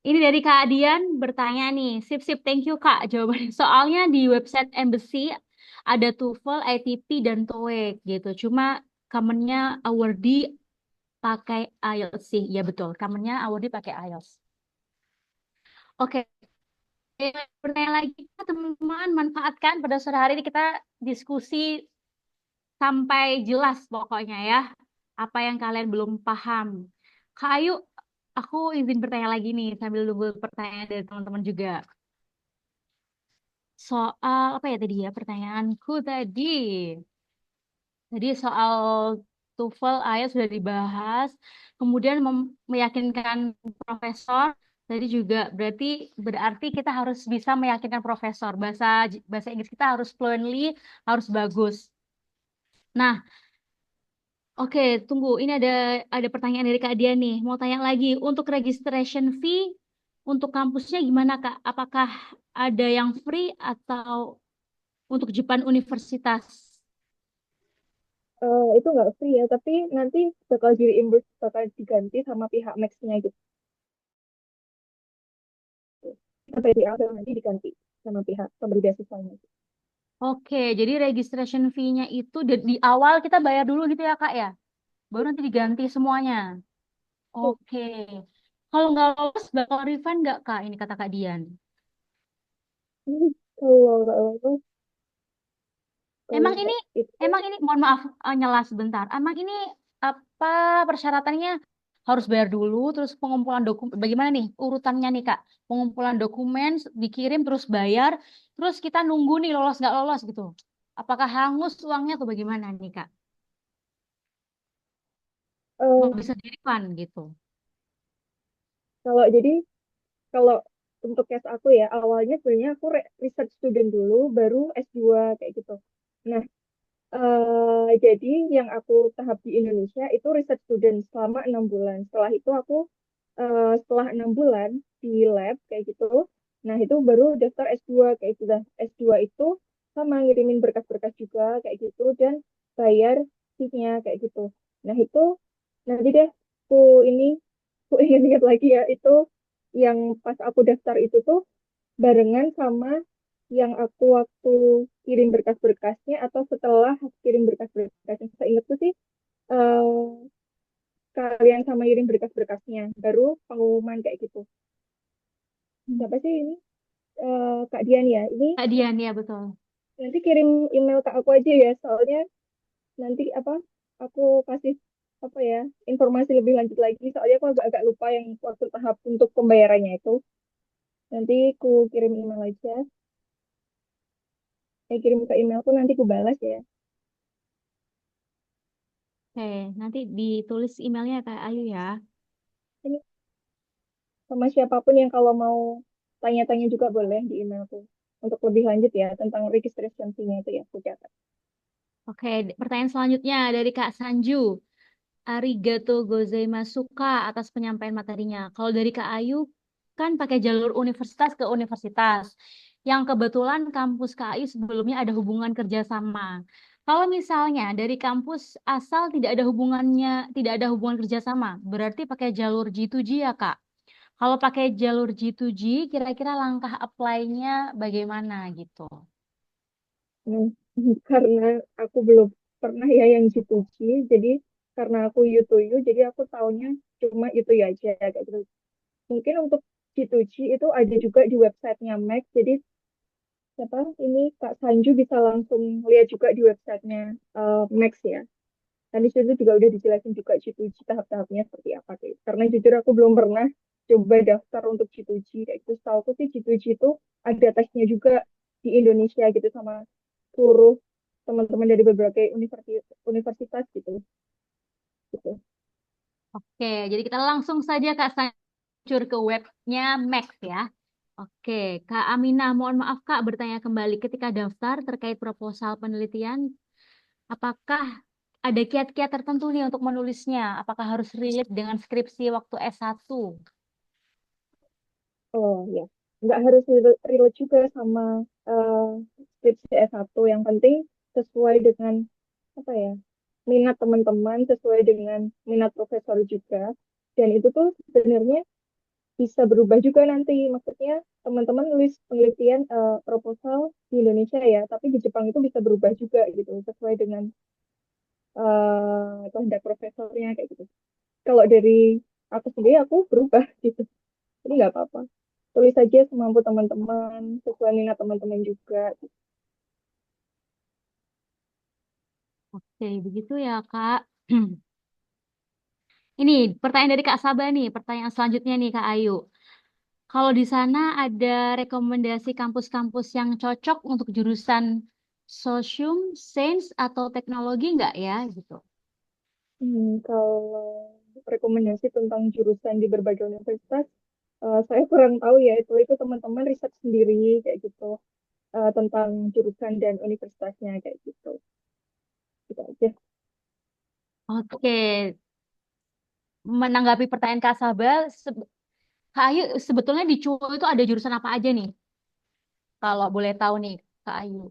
Ini dari Kak Adian bertanya nih. Sip, sip, thank you Kak jawabannya. Soalnya di website Embassy Ada TOEFL, ITP, dan TOEIC gitu. Cuma commonnya awardee pakai IELTS sih. Ya betul, commonnya awardee pakai IELTS. Oke, bertanya lagi teman-teman, manfaatkan pada sore hari ini kita diskusi sampai jelas pokoknya ya. Apa yang kalian belum paham. Kak Ayu, aku izin bertanya lagi nih sambil nunggu pertanyaan dari teman-teman juga. Soal apa ya tadi ya pertanyaanku tadi. Jadi soal TOEFL, IELTS sudah dibahas. Kemudian meyakinkan profesor. Tadi juga berarti kita harus bisa meyakinkan profesor. Bahasa Inggris kita harus fluently, harus bagus. Nah, oke, tunggu. Ini ada pertanyaan dari Kak Dian nih. Mau tanya lagi, untuk registration fee untuk kampusnya gimana Kak? Apakah ada yang free atau untuk Jepang Universitas? Itu nggak free ya, tapi nanti bakal di reimburse, bakal diganti sama pihak Max-nya gitu. Sampai di akhir nanti diganti sama pihak pemberi beasiswanya. Oke, jadi registration fee-nya itu di awal kita bayar dulu gitu ya Kak ya? Baru nanti diganti semuanya. Tuh, Oke. Kalau nggak lolos bakal refund nggak Kak? Ini kata Kak Dian. ini kalau nggak lolos, Emang kalau ini, itu emang ini, mohon maaf nyela sebentar. Emang ini apa persyaratannya harus bayar dulu, terus pengumpulan dokumen. Bagaimana nih urutannya nih Kak? Pengumpulan dokumen dikirim terus bayar, terus kita nunggu nih lolos nggak lolos gitu. Apakah hangus uangnya atau bagaimana nih Kak? Mau eh, bisa di refund gitu. kalau jadi kalau untuk case aku ya awalnya sebenarnya aku research student dulu baru S2 kayak gitu. Nah, jadi yang aku tahap di Indonesia itu research student selama 6 bulan. Setelah itu aku setelah 6 bulan di lab kayak gitu. Nah, itu baru daftar S2 kayak gitu. Dah. S2 itu sama ngirimin berkas-berkas juga kayak gitu dan bayar fee-nya kayak gitu. Nah, itu nanti deh aku ini aku ingat-ingat lagi ya itu yang pas aku daftar itu tuh barengan sama yang aku waktu kirim berkas-berkasnya atau setelah aku kirim berkas-berkasnya. Saya ingat tuh sih eh, kalian sama kirim berkas-berkasnya baru pengumuman kayak gitu. Hmm. Siapa sih ini? Kak Dian ya. Ini Kak Dian ya betul. nanti kirim email ke aku aja ya, soalnya nanti apa? Aku kasih apa ya informasi lebih lanjut lagi. Soalnya aku agak-agak lupa yang waktu tahap untuk pembayarannya itu. Nanti aku kirim email aja. Kirim ke emailku nanti aku balas ya. Oke, nanti ditulis emailnya Kak Ayu ya. Ini sama siapapun yang kalau mau tanya-tanya juga boleh di emailku untuk lebih lanjut ya tentang registration fee-nya itu ya aku catat. Oke, pertanyaan selanjutnya dari Kak Sanju. Arigato gozaimasuka atas penyampaian materinya. Kalau dari Kak Ayu kan pakai jalur universitas ke universitas. Yang kebetulan kampus Kak Ayu sebelumnya ada hubungan kerjasama. Kalau misalnya dari kampus asal tidak ada hubungan kerjasama, berarti pakai jalur G2G ya Kak. Kalau pakai jalur G2G, kira-kira langkah apply-nya bagaimana gitu? Nah, karena aku belum pernah ya yang G2G, jadi karena aku U to U, jadi aku taunya cuma itu ya aja kayak gitu. Mungkin untuk G2G itu ada juga di websitenya Max, jadi siapa ini Kak Sanju bisa langsung lihat juga di websitenya Max ya. Dan di situ juga udah dijelasin juga G2G tahap-tahapnya seperti apa kayak. Karena jujur aku belum pernah coba daftar untuk G2G kayak gitu. Setahu aku sih G2G itu ada tesnya juga di Indonesia gitu sama seluruh teman-teman dari berbagai universitas gitu. Gitu. Oke, jadi kita langsung saja Kak Sancur ke webnya Max ya. Oke, Kak Aminah, mohon maaf Kak bertanya kembali ketika daftar terkait proposal penelitian, apakah ada kiat-kiat tertentu nih untuk menulisnya? Apakah harus relate dengan skripsi waktu S1? Oh ya, nggak harus relate juga sama eh, skripsi S1. Yang penting sesuai dengan apa ya minat teman-teman, sesuai dengan minat profesor juga. Dan itu tuh sebenarnya bisa berubah juga nanti. Maksudnya teman-teman nulis penelitian proposal di Indonesia ya, tapi di Jepang itu bisa berubah juga gitu, sesuai dengan kehendak profesornya kayak gitu. Kalau dari aku sendiri aku berubah gitu, jadi nggak apa-apa. Tulis aja semampu teman-teman, sesuai minat teman-teman juga. Oke, begitu ya, Kak. Ini pertanyaan dari Kak Sabah nih, pertanyaan selanjutnya nih Kak Ayu. Kalau di sana ada rekomendasi kampus-kampus yang cocok untuk jurusan sosium, sains, atau teknologi nggak ya gitu? Kalau rekomendasi tentang jurusan di berbagai universitas, saya kurang tahu ya, itu teman-teman riset sendiri kayak gitu, tentang jurusan dan universitasnya kayak gitu. Gitu aja. Oke, menanggapi pertanyaan Kak Sabah, Kak Ayu sebetulnya di CUO itu ada jurusan apa aja nih? Kalau boleh tahu nih, Kak Ayu.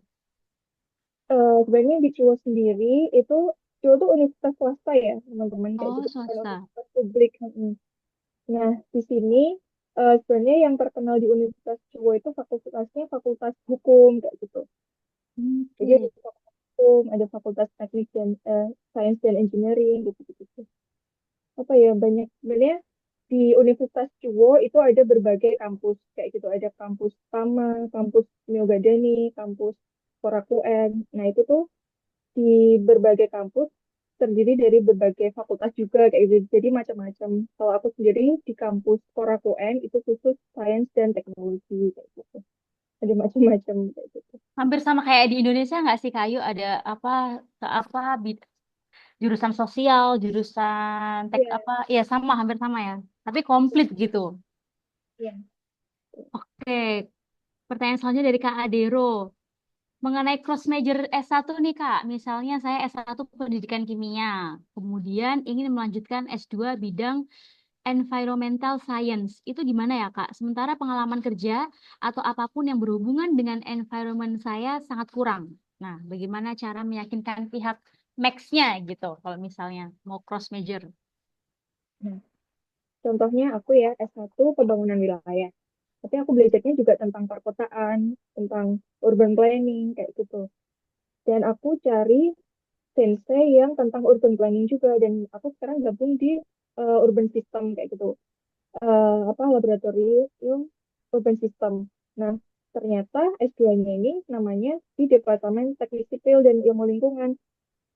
Sebenarnya di CUO sendiri itu, CUO itu universitas swasta ya teman-teman kayak Oh, gitu, bukan swasta. universitas publik. Nah, di sini sebenarnya yang terkenal di Universitas CUO itu fakultasnya Fakultas Hukum kayak gitu. Jadi ada Oke. fakultas hukum, ada fakultas teknik dan sains dan engineering gitu. Apa ya, banyak sebenarnya di Universitas CUO itu ada berbagai kampus kayak gitu. Ada kampus Tama, kampus Myogadani, kampus Korakuen. Nah, itu tuh di berbagai kampus terdiri dari berbagai fakultas juga kayak gitu. Jadi macam-macam. Kalau aku sendiri di kampus Korakuen itu khusus sains dan teknologi kayak gitu. Ada macam-macam kayak gitu. Hampir sama kayak di Indonesia nggak sih Kak Ayu? Ada apa ke apa jurusan sosial, jurusan tek Iya, apa? Ya sama, hampir sama ya. Tapi komplit gitu. iya. Oke, pertanyaan selanjutnya dari Kak Adero. Mengenai cross major S1 nih Kak, misalnya saya S1 Pendidikan Kimia, kemudian ingin melanjutkan S2 bidang Environmental Science. Itu gimana ya Kak? Sementara pengalaman kerja atau apapun yang berhubungan dengan environment saya sangat kurang. Nah, bagaimana cara meyakinkan pihak Max-nya gitu kalau misalnya mau cross major? Nah, contohnya aku ya S1 pembangunan wilayah. Tapi aku belajarnya juga tentang perkotaan, tentang urban planning kayak gitu. Dan aku cari sensei yang tentang urban planning juga, dan aku sekarang gabung di urban system kayak gitu. Apa laboratorium urban system. Nah, ternyata S2-nya ini namanya di Departemen Teknik Sipil dan Ilmu Lingkungan.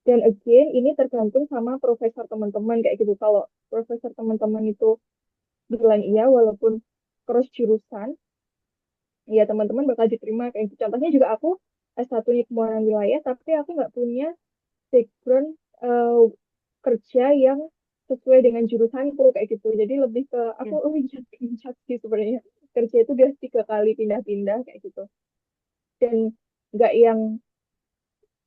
Dan again, ini tergantung sama profesor teman-teman kayak gitu. Kalau profesor teman-teman itu bilang iya, walaupun cross jurusan, ya teman-teman bakal diterima kayak gitu. Contohnya juga aku S1 di pembangunan wilayah, tapi aku nggak punya background eh, kerja yang sesuai dengan jurusanku kayak gitu. Jadi lebih ke aku Ya. incat sih sebenarnya. Kerja itu udah 3 kali pindah-pindah kayak gitu. Dan nggak yang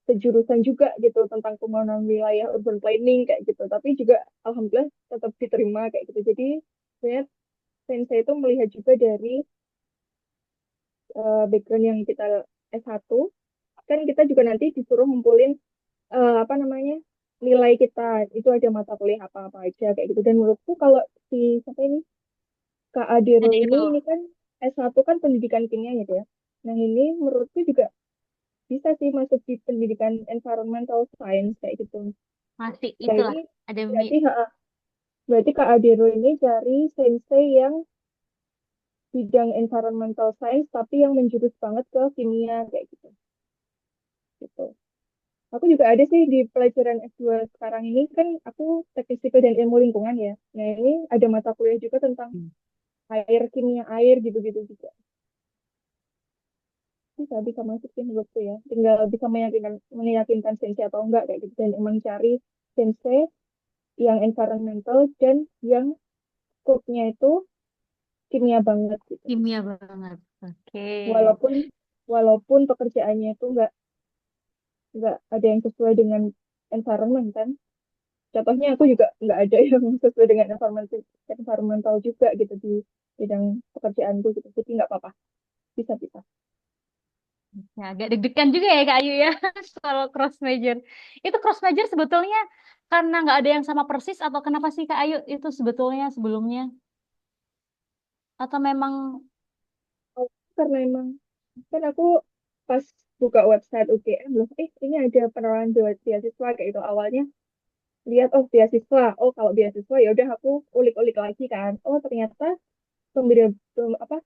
sejurusan juga gitu tentang pembangunan wilayah urban planning kayak gitu. Tapi juga alhamdulillah tetap diterima kayak gitu. Jadi sebenarnya sensei itu melihat juga dari background yang kita S1, kan kita juga nanti disuruh ngumpulin apa namanya, nilai kita itu ada mata kuliah apa-apa aja kayak gitu. Dan menurutku kalau si siapa ini Kak Adero Jadi ini itu kan S1 kan pendidikan kimia gitu ya. Nah, ini menurutku juga bisa sih masuk di pendidikan environmental science kayak gitu. masih itulah Berarti ada berarti ha, berarti Kak Adero ini cari sensei yang bidang environmental science tapi yang menjurus banget ke kimia kayak gitu. Gitu. Aku juga ada sih di pelajaran S2 sekarang ini kan aku teknik sipil dan ilmu lingkungan ya. Nah, ini ada mata kuliah juga tentang air, kimia air gitu-gitu juga. Bisa masuk sih menurutku ya. Tinggal bisa meyakinkan sensei atau enggak kayak gitu. Dan emang cari sensei yang environmental dan yang scope-nya itu kimia banget gitu. kimia banget. Oke. Walaupun walaupun pekerjaannya itu nggak ada yang sesuai dengan environment kan. Contohnya aku juga nggak ada yang sesuai dengan environmental juga gitu di bidang pekerjaanku gitu. Jadi nggak apa-apa, bisa. Ya, agak deg-degan juga ya Kak Ayu ya kalau cross major. Itu cross major sebetulnya karena nggak ada yang sama persis atau kenapa sih Kak Ayu itu sebetulnya sebelumnya? Atau memang Oh, karena emang kan aku pas buka website UGM loh, ini ada penawaran beasiswa kayak itu awalnya lihat oh beasiswa, oh kalau beasiswa ya udah aku ulik-ulik lagi kan, oh ternyata pemberi apa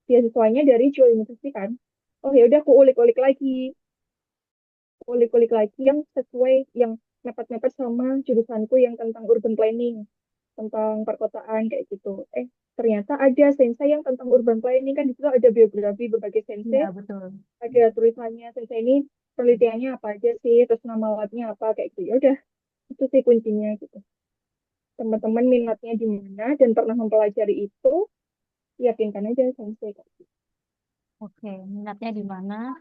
beasiswanya dari Joe University kan, oh ya udah aku ulik-ulik lagi yang sesuai yang mepet-mepet sama jurusanku yang tentang urban planning, tentang perkotaan kayak gitu. Ternyata ada sensei yang tentang urban planning kan di situ ada biografi berbagai iya sensei, betul. ada tulisannya sensei ini penelitiannya apa aja sih, terus nama labnya apa kayak gitu. Ya udah, itu sih kuncinya gitu. Teman-teman minatnya di mana dan pernah mempelajari itu, yakinkan aja sensei kayak gitu. Oke, minatnya di mana?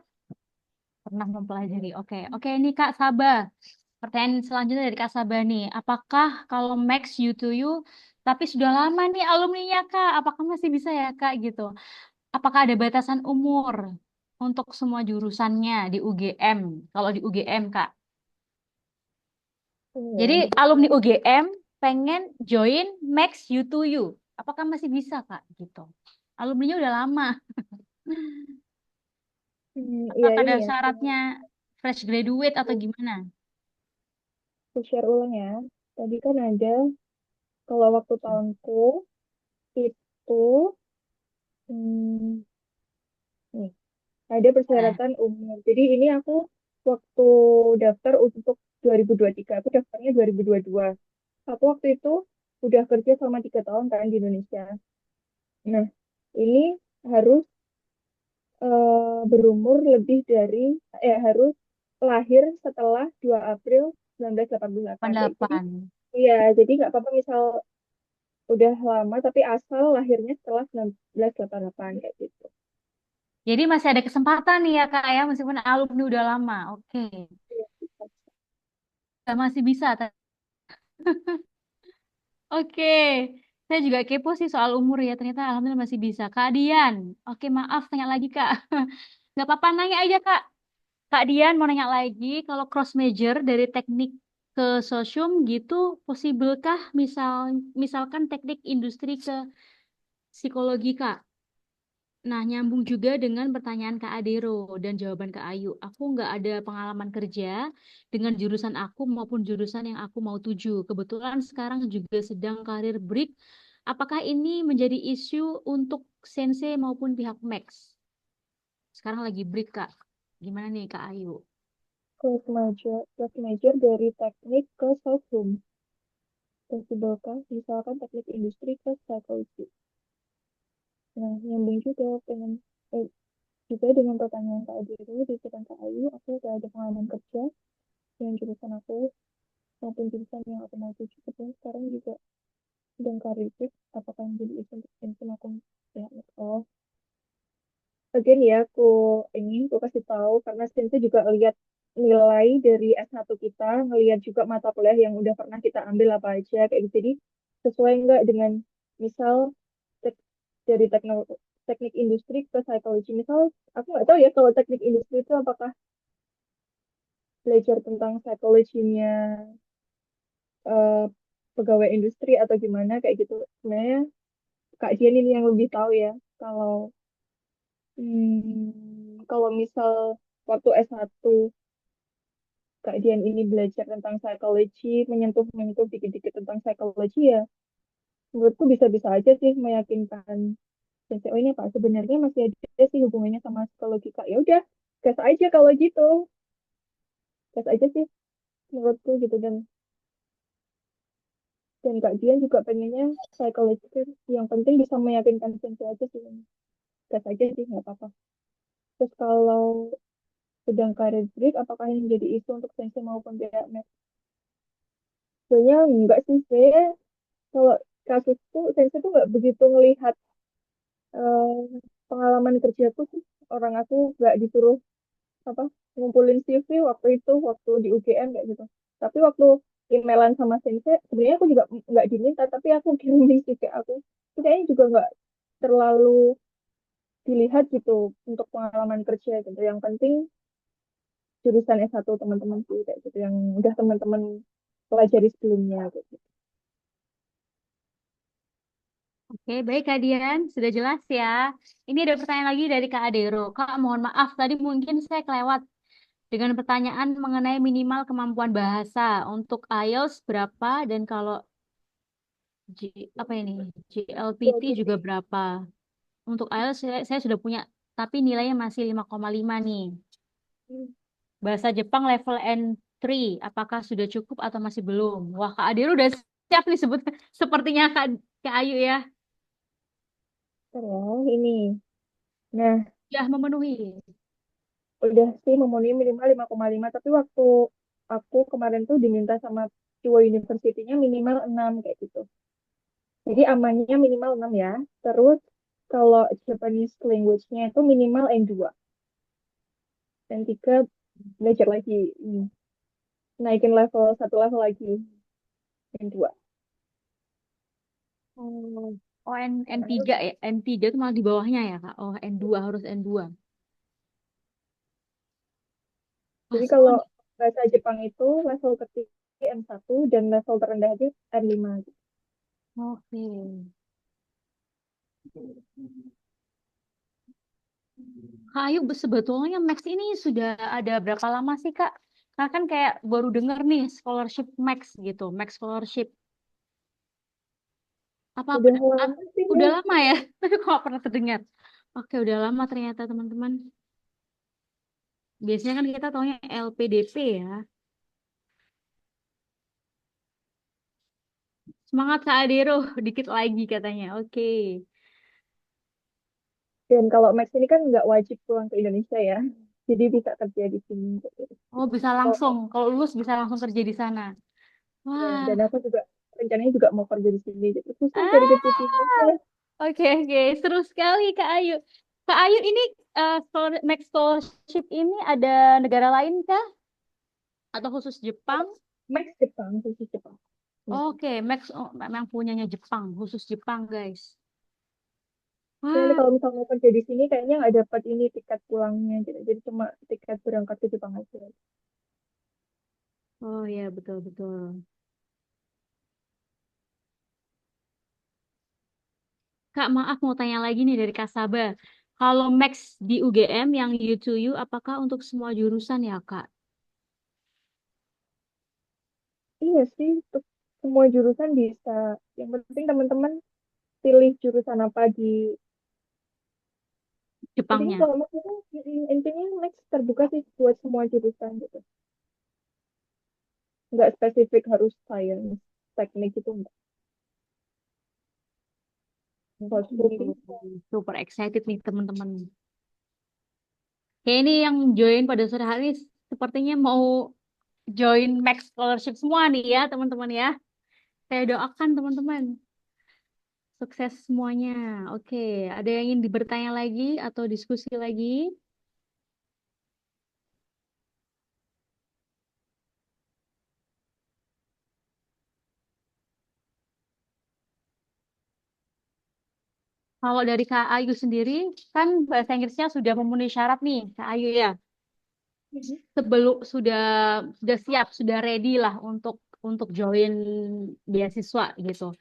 Pernah mempelajari. Oke, oke ini Kak Sabah. Pertanyaan selanjutnya dari Kak Sabah nih. Apakah kalau Max you to you, tapi sudah lama nih alumninya Kak, apakah masih bisa ya Kak gitu? Apakah ada batasan umur untuk semua jurusannya di UGM? Kalau di UGM Kak. Ya, Jadi di alumni UGM pengen join Max you to you. Apakah masih bisa Kak gitu? Alumninya udah lama. iya Apakah ini ada ya, syaratnya fresh graduate atau gimana? aku share ulang ya. Tadi kan ada, kalau waktu tahunku itu, hmm, nih, ada Nah, persyaratan umur. Jadi ini aku waktu daftar untuk 2023, aku daftarnya 2022. Aku waktu itu udah kerja selama 3 tahun kan di Indonesia. Nah, ini harus berumur lebih dari, harus lahir setelah 2 April 1988. Jadi, 8. iya, jadi nggak apa-apa misal udah lama tapi asal lahirnya setelah 1988 kayak gitu. Jadi masih ada kesempatan nih ya Kak ya, meskipun alumni udah lama. Oke, masih bisa. Oke, saya juga kepo sih soal umur ya. Ternyata alhamdulillah masih bisa. Kak Dian, oke maaf tanya lagi Kak. Nggak apa-apa nanya aja Kak. Kak Dian mau nanya lagi, kalau cross major dari teknik ke sosium gitu, possible-kah misalkan teknik industri ke psikologi Kak? Nah, nyambung juga dengan pertanyaan Kak Adero dan jawaban Kak Ayu. Aku nggak ada pengalaman kerja dengan jurusan aku maupun jurusan yang aku mau tuju. Kebetulan sekarang juga sedang karir break. Apakah ini menjadi isu untuk Sensei maupun pihak Max? Sekarang lagi break, Kak. Gimana nih, Kak Ayu? Kelas major dari teknik ke sosum. Possible-kah misalkan teknik industri ke psikologi? Nah, nyambung juga dengan juga dengan pertanyaan Kak Adi itu di depan Kak Ayu, aku udah ada pengalaman kerja dengan jurusan aku maupun jurusan yang aku mau tuju. Kebetulan sekarang juga sedang karir break, apakah menjadi isu untuk pensiun aku, ya. Oh, again ya, aku kasih tahu karena Sensei juga lihat nilai dari S1 kita, ngelihat juga mata kuliah yang udah pernah kita ambil apa aja kayak gitu. Jadi sesuai nggak dengan misal tek- dari teknik industri ke psikologi. Misal aku nggak tahu ya kalau teknik industri itu apakah belajar tentang psikologinya eh, pegawai industri atau gimana kayak gitu. Sebenarnya Kak Dian ini yang lebih tahu ya. Kalau misal waktu S1 Kak Dian ini belajar tentang psikologi, menyentuh dikit-dikit tentang psikologi ya, menurutku bisa-bisa aja sih meyakinkan sensei, oh ini Pak sebenarnya masih ada sih hubungannya sama psikologi Kak. Ya udah, gas aja kalau gitu. Gas aja sih menurutku gitu, dan Kak Dian juga pengennya psikologi kan yang penting bisa meyakinkan sensei aja sih. Gas aja sih nggak apa-apa. Terus kalau sedang karir break, apakah ini menjadi isu untuk sensei maupun pihak Med? Sebenarnya enggak sih, sebenarnya kalau kasusku sensei tuh nggak begitu ngelihat eh, pengalaman kerjaku sih. Orang aku nggak disuruh apa ngumpulin CV waktu di UGM kayak gitu. Tapi waktu emailan sama sensei sebenarnya aku juga nggak diminta, tapi aku kirimin CV aku. Itu kayaknya juga nggak terlalu dilihat gitu untuk pengalaman kerja gitu. Yang penting jurusan S1 teman-teman sih kayak gitu yang udah teman-teman pelajari sebelumnya gitu. Oke, baik Kak Dian, sudah jelas ya. Ini ada pertanyaan lagi dari Kak Adero. Kak, mohon maaf, tadi mungkin saya kelewat dengan pertanyaan mengenai minimal kemampuan bahasa. Untuk IELTS berapa dan kalau G, apa ini? GLPT Jadi, juga berapa? Untuk IELTS saya sudah punya, tapi nilainya masih 5,5 nih. Bahasa Jepang level N3, apakah sudah cukup atau masih belum? Wah, Kak Adero udah siap nih sebut sepertinya Kak Ayu ya. terus ini. Nah, Sudah memenuhi. udah sih memenuhi minimal 5,5, tapi waktu aku kemarin tuh diminta sama Ciwo University-nya minimal 6 kayak gitu. Jadi amannya minimal 6 ya. Terus kalau Japanese language-nya itu minimal N2. N3 belajar lagi. Naikin level, satu level lagi. N2. Oh, oh N3 ya. N3 itu malah di bawahnya ya, Kak. Oh, N2 harus N2. Wah, Jadi seru kalau nih. bahasa Jepang itu level tertinggi N1 dan level terendah aja N5. Oke. Kak Ayu, sebetulnya Max ini sudah ada berapa lama sih, Kak? Karena kan kayak baru denger nih scholarship Max gitu, Max scholarship. Apa Udah benar? lama sih Udah nih. lama ya? Tapi kok nggak pernah terdengar. Oke, udah lama ternyata teman-teman. Biasanya kan kita taunya LPDP ya. Semangat Kak Adero, dikit lagi katanya. Oke. Dan kalau Max ini kan nggak wajib pulang ke Indonesia ya. Jadi bisa kerja di sini. Oh, bisa Oh, langsung. Kalau lulus bisa langsung kerja di sana. ya. Wah. Dan aku juga rencananya juga mau kerja di sini. Jadi susah cari Ah, kerja di Indonesia. oke oke. Seru sekali Kak Ayu. Kak Ayu ini Max Scholarship ini ada negara lain kah? Atau khusus Jepang? Max Jepang, khusus Jepang. Oke, Max oh, memang punyanya Jepang, khusus Jepang guys. Jadi Wah. kalau misalnya mau kerja di sini kayaknya nggak dapat ini tiket pulangnya gitu. Jadi cuma tiket berangkat ke Jepang aja. Oh ya, betul betul. Kak, maaf mau tanya lagi nih dari Kak Saba. Kalau Max di UGM yang U2U, apakah untuk semua jurusan ya, Kak? Iya sih, untuk semua jurusan bisa. Yang penting teman-teman pilih jurusan apa di. Intinya Jepangnya. kalau Max itu intinya Max terbuka sih buat semua jurusan gitu. Nggak spesifik harus science, teknik itu enggak. Kalau seperti Super excited nih teman-teman. Kayak ini yang join pada sore hari ini sepertinya mau join Max Scholarship semua nih ya teman-teman ya. Saya doakan teman-teman sukses semuanya. Oke, ada yang ingin bertanya lagi atau diskusi lagi? Kalau dari Kak Ayu sendiri, kan bahasa Inggrisnya sudah memenuhi syarat nih, Kak Ayu ya. Mhm. Sebelum sudah siap, sudah ready lah untuk join beasiswa gitu.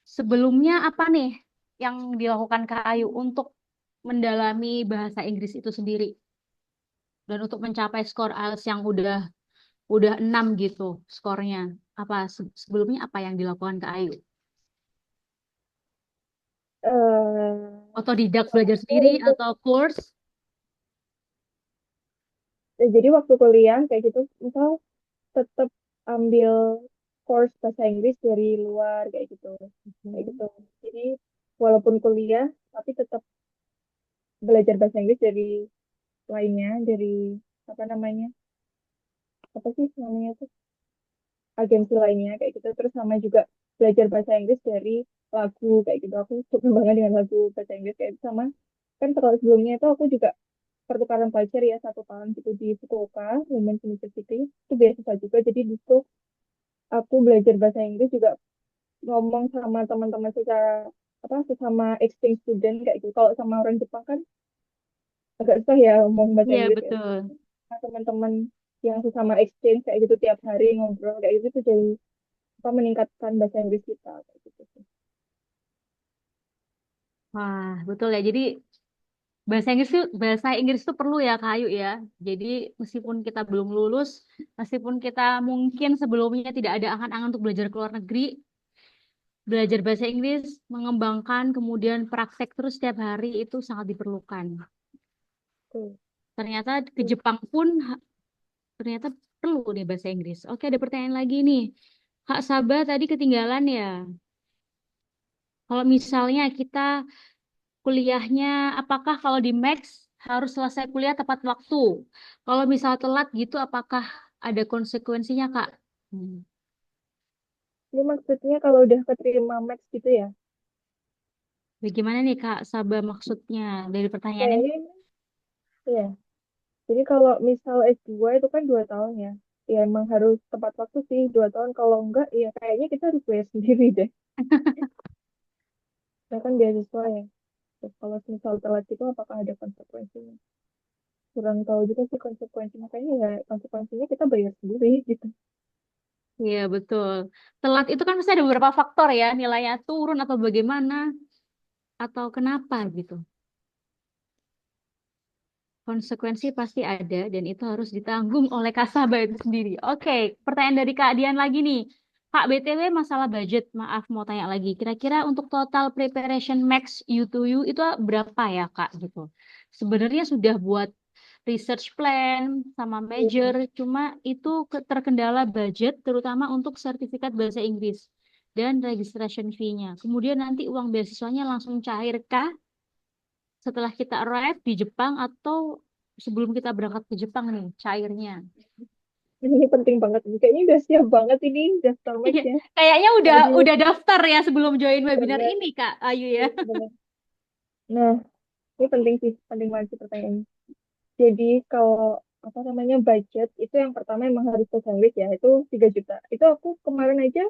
Sebelumnya apa nih yang dilakukan Kak Ayu untuk mendalami bahasa Inggris itu sendiri dan untuk mencapai skor IELTS yang udah 6 gitu skornya. Apa sebelumnya apa yang dilakukan Kak Ayu? Otodidak Kalau belajar aku sendiri untuk atau course? jadi waktu kuliah kayak gitu, misal tetap ambil course bahasa Inggris dari luar kayak Mhm. gitu. Jadi walaupun kuliah, tapi tetap belajar bahasa Inggris dari lainnya, dari apa namanya, apa sih namanya tuh, agensi lainnya kayak gitu. Terus sama juga belajar bahasa Inggris dari lagu kayak gitu. Aku suka banget dengan lagu bahasa Inggris kayak gitu. Sama kan kalau sebelumnya itu aku juga pertukaran pelajar ya 1 tahun gitu di Fukuoka Women's University itu beasiswa juga. Jadi di situ aku belajar bahasa Inggris juga ngomong sama teman-teman secara apa sesama exchange student kayak gitu. Kalau sama orang Jepang kan agak susah ya ngomong bahasa Iya Inggris ya. betul. Nah, teman-teman yang sesama exchange kayak gitu tiap hari ngobrol kayak gitu tuh jadi apa meningkatkan bahasa Inggris kita kayak gitu sih. Wah, betul ya. Jadi bahasa Inggris itu perlu ya Kak Ayu ya. Jadi meskipun kita belum lulus, meskipun kita mungkin sebelumnya tidak ada angan-angan untuk belajar ke luar negeri, belajar bahasa Inggris, mengembangkan kemudian praktek terus setiap hari itu sangat diperlukan. Tuh, Ternyata ke tuh. Jepang pun ternyata perlu nih bahasa Inggris. Oke, ada pertanyaan lagi nih. Kak Sabah tadi ketinggalan ya. Kalau misalnya kita kuliahnya, apakah kalau di Max harus selesai kuliah tepat waktu? Kalau misal telat gitu, apakah ada konsekuensinya, Kak? Hmm. Ini maksudnya kalau udah keterima Max gitu ya? Bagaimana nih, Kak Sabah maksudnya dari pertanyaan ini? Kayaknya, ya. Jadi kalau misal S2 itu kan 2 tahun ya. Ya emang harus tepat waktu sih 2 tahun. Kalau enggak, ya kayaknya kita harus bayar sendiri deh. Nah kan beasiswa ya. Terus kalau misal telat itu apakah ada konsekuensinya? Kurang tahu juga sih konsekuensinya. Kayaknya ya konsekuensinya kita bayar sendiri gitu. Iya, betul. Telat itu kan pasti ada beberapa faktor ya, nilainya turun atau bagaimana, atau kenapa gitu. Konsekuensi pasti ada dan itu harus ditanggung oleh kasabah itu sendiri. Oke, pertanyaan dari Kak Dian lagi nih. Kak, BTW masalah budget, maaf mau tanya lagi. Kira-kira untuk total preparation max U2U itu berapa ya Kak gitu? Sebenarnya sudah buat research plan sama major, cuma itu terkendala budget terutama untuk sertifikat bahasa Inggris dan registration fee-nya. Kemudian nanti uang beasiswanya langsung cair kah setelah kita arrive di Jepang atau sebelum kita berangkat ke Jepang nih cairnya? Ini penting banget. Kayaknya udah siap banget ini daftar Max Iya, ya. kayaknya udah Aduh, udah daftar ya sebelum join webinar bener. ini Kak Ayu ya. Iya, bener. Nah, ini penting sih. Penting banget sih pertanyaannya. Jadi kalau apa namanya budget itu yang pertama emang harus bahasa Inggris ya. Itu 3 juta. Itu aku kemarin aja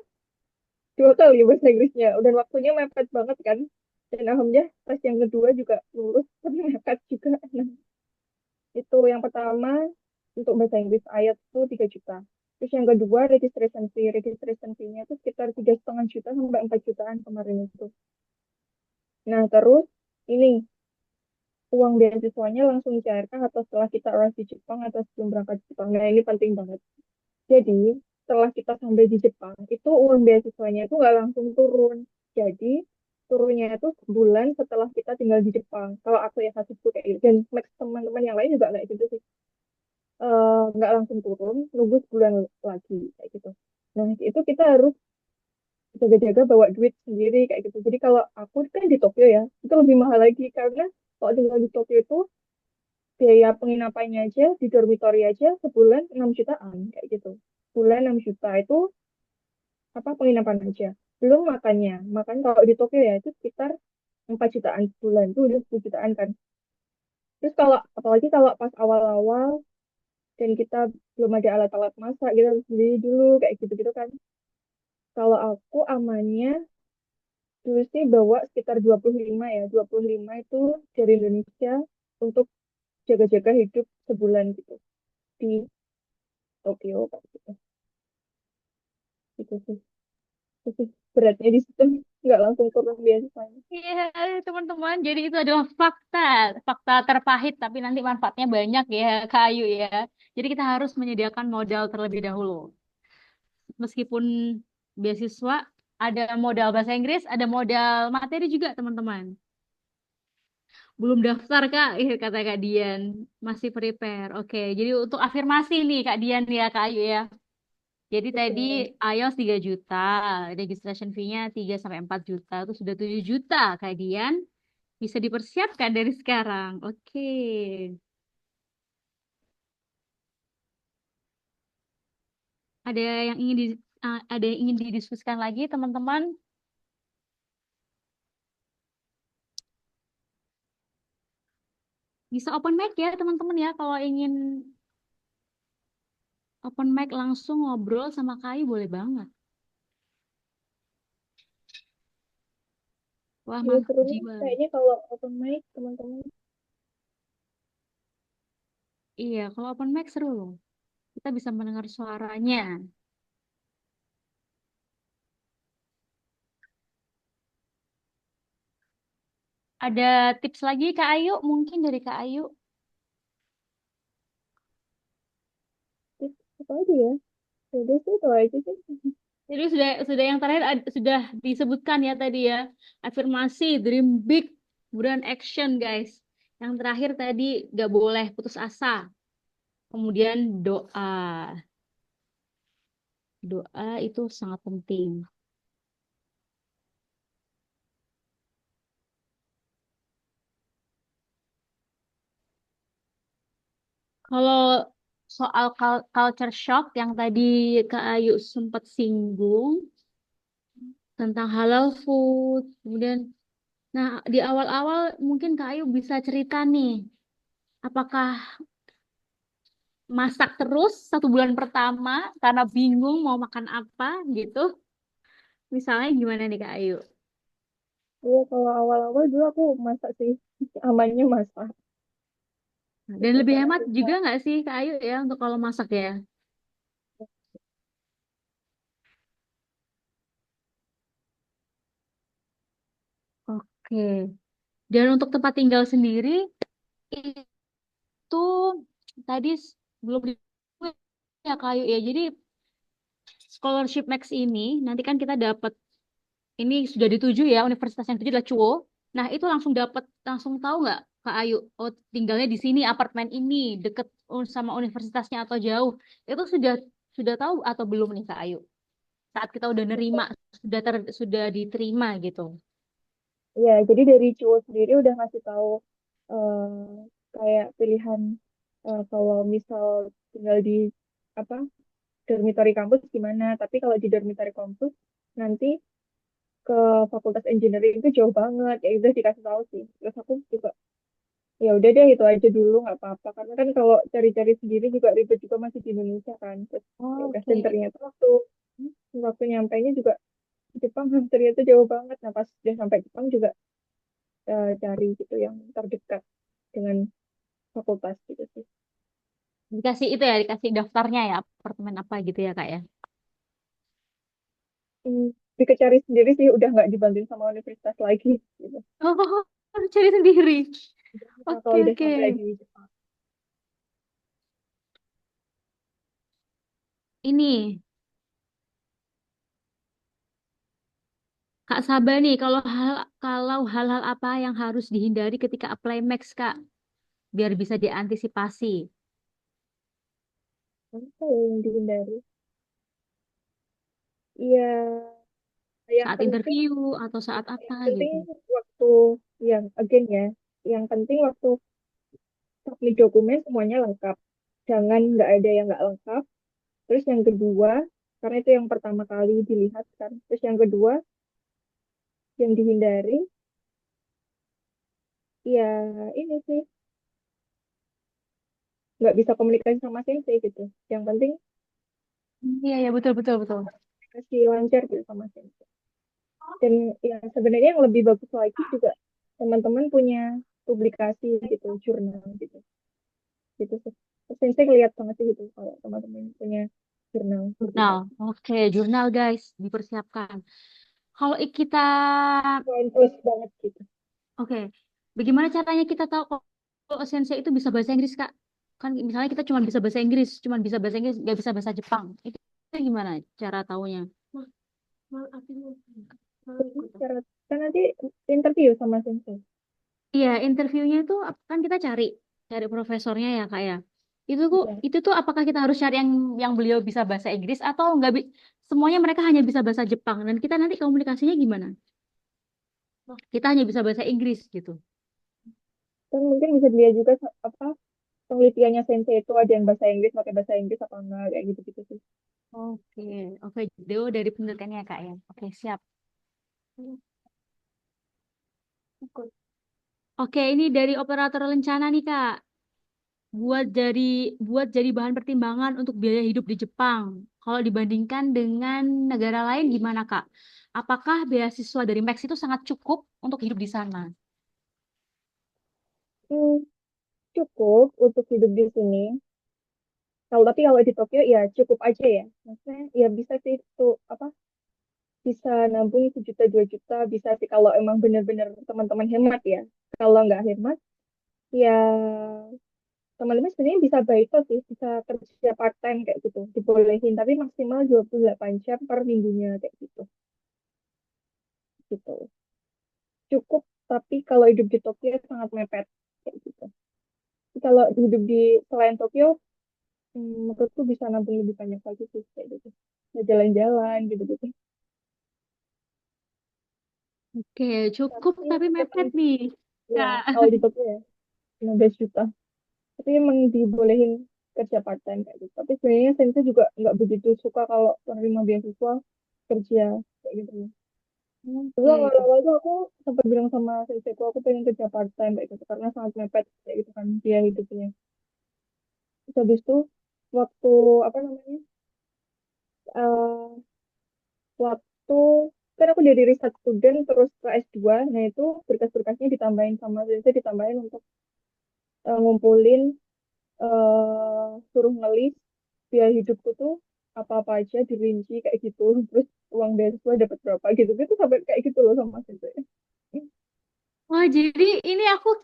2 kali bahasa Inggrisnya. Dan waktunya mepet banget kan. Dan alhamdulillah pas yang kedua juga lulus. Tapi mepet juga. Nah, itu yang pertama untuk bahasa Inggris IELTS itu 3 juta. Terus yang kedua registration fee. Registration fee-nya itu sekitar 3,5 juta sampai 4 jutaan kemarin itu. Nah terus ini uang beasiswanya langsung dicairkan atau setelah kita arrive di Jepang atau sebelum berangkat ke Jepang. Nah ini penting banget. Jadi setelah kita sampai di Jepang itu uang beasiswanya itu nggak langsung turun. Jadi turunnya itu sebulan setelah kita tinggal di Jepang. Kalau aku ya kasusku kayak gitu. Dan max teman-teman yang lain juga kayak gitu sih. Nggak langsung turun, nunggu sebulan lagi kayak gitu. Nah, itu kita harus jaga-jaga bawa duit sendiri kayak gitu. Jadi kalau aku kan di Tokyo ya, itu lebih mahal lagi karena kalau tinggal di Tokyo itu biaya penginapannya aja di dormitory aja sebulan 6 jutaan kayak gitu. Bulan 6 juta itu apa penginapan aja. Belum makannya. Makan kalau di Tokyo ya itu sekitar 4 jutaan sebulan itu udah 10 jutaan kan. Terus kalau apalagi kalau pas awal-awal dan kita belum ada alat-alat masak, kita harus beli dulu kayak gitu-gitu kan. Kalau aku amannya dulu sih bawa sekitar 25 ya. 25 itu dari Indonesia untuk jaga-jaga hidup sebulan gitu di Tokyo kayak gitu. Itu sih. Itu sih beratnya di situ nggak langsung turun biasanya. Iya, teman-teman. Jadi itu adalah fakta, fakta terpahit, tapi nanti manfaatnya banyak ya, Kak Ayu ya. Jadi kita harus menyediakan modal terlebih dahulu. Meskipun beasiswa, ada modal bahasa Inggris, ada modal materi juga, teman-teman. Belum daftar, Kak, kata Kak Dian. Masih prepare. Oke, jadi untuk afirmasi nih, Kak Dian ya, Kak Ayu ya. Jadi tadi Betul. IELTS 3 juta, registration fee-nya 3 sampai 4 juta, itu sudah 7 juta, Kak Dian. Bisa dipersiapkan dari sekarang. Oke. Ada yang ingin ada yang ingin didiskusikan lagi, teman-teman? Bisa open mic ya, teman-teman ya. Kalau ingin open mic langsung ngobrol sama Kai boleh banget. Wah, Ya mantap seru nih jiwa. kayaknya kalau open mic teman-teman. Iya, kalau open mic seru loh. Kita bisa mendengar suaranya. Ada tips lagi Kak Ayu? Mungkin dari Kak Ayu. Terus apa lagi ya? Udah sih itu aja sih. Jadi sudah yang terakhir sudah disebutkan ya tadi ya. Afirmasi, dream big, kemudian action guys. Yang terakhir tadi gak boleh putus asa. Kemudian doa. Doa itu sangat penting. Kalau soal culture shock yang tadi Kak Ayu sempat singgung tentang halal food, kemudian, nah di awal-awal mungkin Kak Ayu bisa cerita nih, apakah masak terus 1 bulan pertama karena bingung mau makan apa gitu? Misalnya gimana nih Kak Ayu? Iya, kalau awal-awal dulu aku masak sih. Amannya masak. Dan Gitu, lebih karena hemat bisa. juga nggak sih Kak Ayu ya untuk kalau masak ya? Oke. Dan untuk tempat tinggal sendiri itu tadi belum di ya kayu ya. Jadi scholarship Max ini nanti kan kita dapat ini sudah dituju ya universitas yang tuju adalah CUO. Nah itu langsung tahu nggak Kak Ayu? Oh tinggalnya di sini apartemen ini deket sama universitasnya atau jauh? Itu sudah tahu atau belum nih Kak Ayu? Saat kita udah nerima sudah diterima gitu. Iya, jadi dari cowok sendiri udah ngasih tahu kayak pilihan kalau misal tinggal di apa dormitory kampus gimana. Tapi kalau di dormitory kampus nanti ke Fakultas Engineering itu jauh banget. Ya udah dikasih tahu sih. Terus aku juga ya udah deh itu aja dulu nggak apa-apa. Karena kan kalau cari-cari sendiri juga ribet juga masih di Indonesia kan. Terus ya udah dan Oke. ternyata waktu nyampainya juga Jepang ternyata jauh banget. Nah pas udah sampai Jepang juga cari gitu yang terdekat dengan fakultas gitu sih. Dikasih itu ya, dikasih daftarnya ya, apartemen apa gitu ya Kak ya. Lebih ke cari sendiri sih, udah nggak dibantuin sama universitas lagi gitu. Oh, harus cari sendiri. Nah, Oke, kalau udah oke. sampai di Jepang. Ini, Kak Saba nih, kalau hal-hal apa yang harus dihindari ketika apply Max, Kak, biar bisa diantisipasi Apa ya yang dihindari? Iya, yang saat penting, interview atau saat apa yang penting gitu. waktu yang again ya, yang penting waktu submit dokumen semuanya lengkap. Jangan nggak ada yang nggak lengkap. Terus yang kedua, karena itu yang pertama kali dilihat kan. Terus yang kedua, yang dihindari, ya ini sih nggak bisa komunikasi sama sensei gitu. Yang penting Iya, ya betul, betul, betul. komunikasi lancar gitu sama sensei. Dan yang sebenarnya yang lebih bagus lagi juga teman-teman punya publikasi gitu, jurnal gitu, gitu sih. Terus sensei ngeliat banget sih gitu kalau teman-teman punya jurnal Jurnal. publikasi. Oke, jurnal guys, dipersiapkan. Kalau kita, Poin plus banget gitu. oke, bagaimana caranya kita tahu kalau sensei itu bisa bahasa Inggris, Kak? Kan misalnya kita cuma bisa bahasa Inggris, nggak bisa bahasa Jepang. Itu gimana cara taunya? Jadi cara kan nanti interview sama sensei. Iya, interviewnya itu kan kita cari profesornya ya kak ya. Iya. Itu tuh apakah kita harus cari yang beliau bisa bahasa Inggris atau nggak semuanya mereka hanya bisa bahasa Jepang dan kita nanti komunikasinya gimana? Kita hanya bisa bahasa Inggris gitu. Kan mungkin bisa dilihat juga apa penelitiannya sensei itu ada yang bahasa Inggris pakai bahasa Inggris apa enggak kayak gitu-gitu sih. Oke, oke. Deo dari penelitiannya kak ya. Oke, siap. Oke, ini dari operator rencana nih kak. buat jadi buat jadi bahan pertimbangan untuk biaya hidup di Jepang. Kalau dibandingkan dengan negara lain gimana, Kak? Apakah beasiswa dari Max itu sangat cukup untuk hidup di sana? Hmm, cukup untuk hidup di sini. Kalau tapi kalau di Tokyo ya cukup aja ya. Maksudnya ya bisa sih itu apa bisa nabung 1 juta 2 juta bisa sih kalau emang bener-bener teman-teman hemat ya. Kalau nggak hemat ya teman-teman sebenarnya bisa baik sih, bisa kerja part time kayak gitu, dibolehin tapi maksimal 28 jam per minggunya kayak gitu. Gitu. Cukup, tapi kalau hidup di Tokyo sangat mepet kayak gitu. Kalau hidup di selain Tokyo, menurutku bisa nabung lebih banyak lagi sih kayak gitu. Bisa jalan-jalan gitu-gitu. Oke, cukup Tapi tapi emang mepet nih, ya Kak. kalau di Tokyo ya 15 juta. Tapi emang dibolehin kerja part time kayak gitu. Tapi sebenarnya Sensei juga nggak begitu suka kalau penerima beasiswa kerja kayak gitu. Terus Oke. awal-awal tuh aku sempat bilang sama senseiku aku pengen kerja part time kayak gitu karena sangat mepet kayak gitu kan dia hidupnya. Terus habis itu waktu apa namanya eh waktu kan aku dari riset student terus ke S2, nah itu berkas-berkasnya ditambahin sama sensei ditambahin untuk ngumpulin suruh ngelis biaya hidupku tuh apa-apa aja dirinci kayak gitu terus uang beasiswa dapat berapa gitu gitu sampai kayak gitu loh sama sensei. Wah, jadi ini aku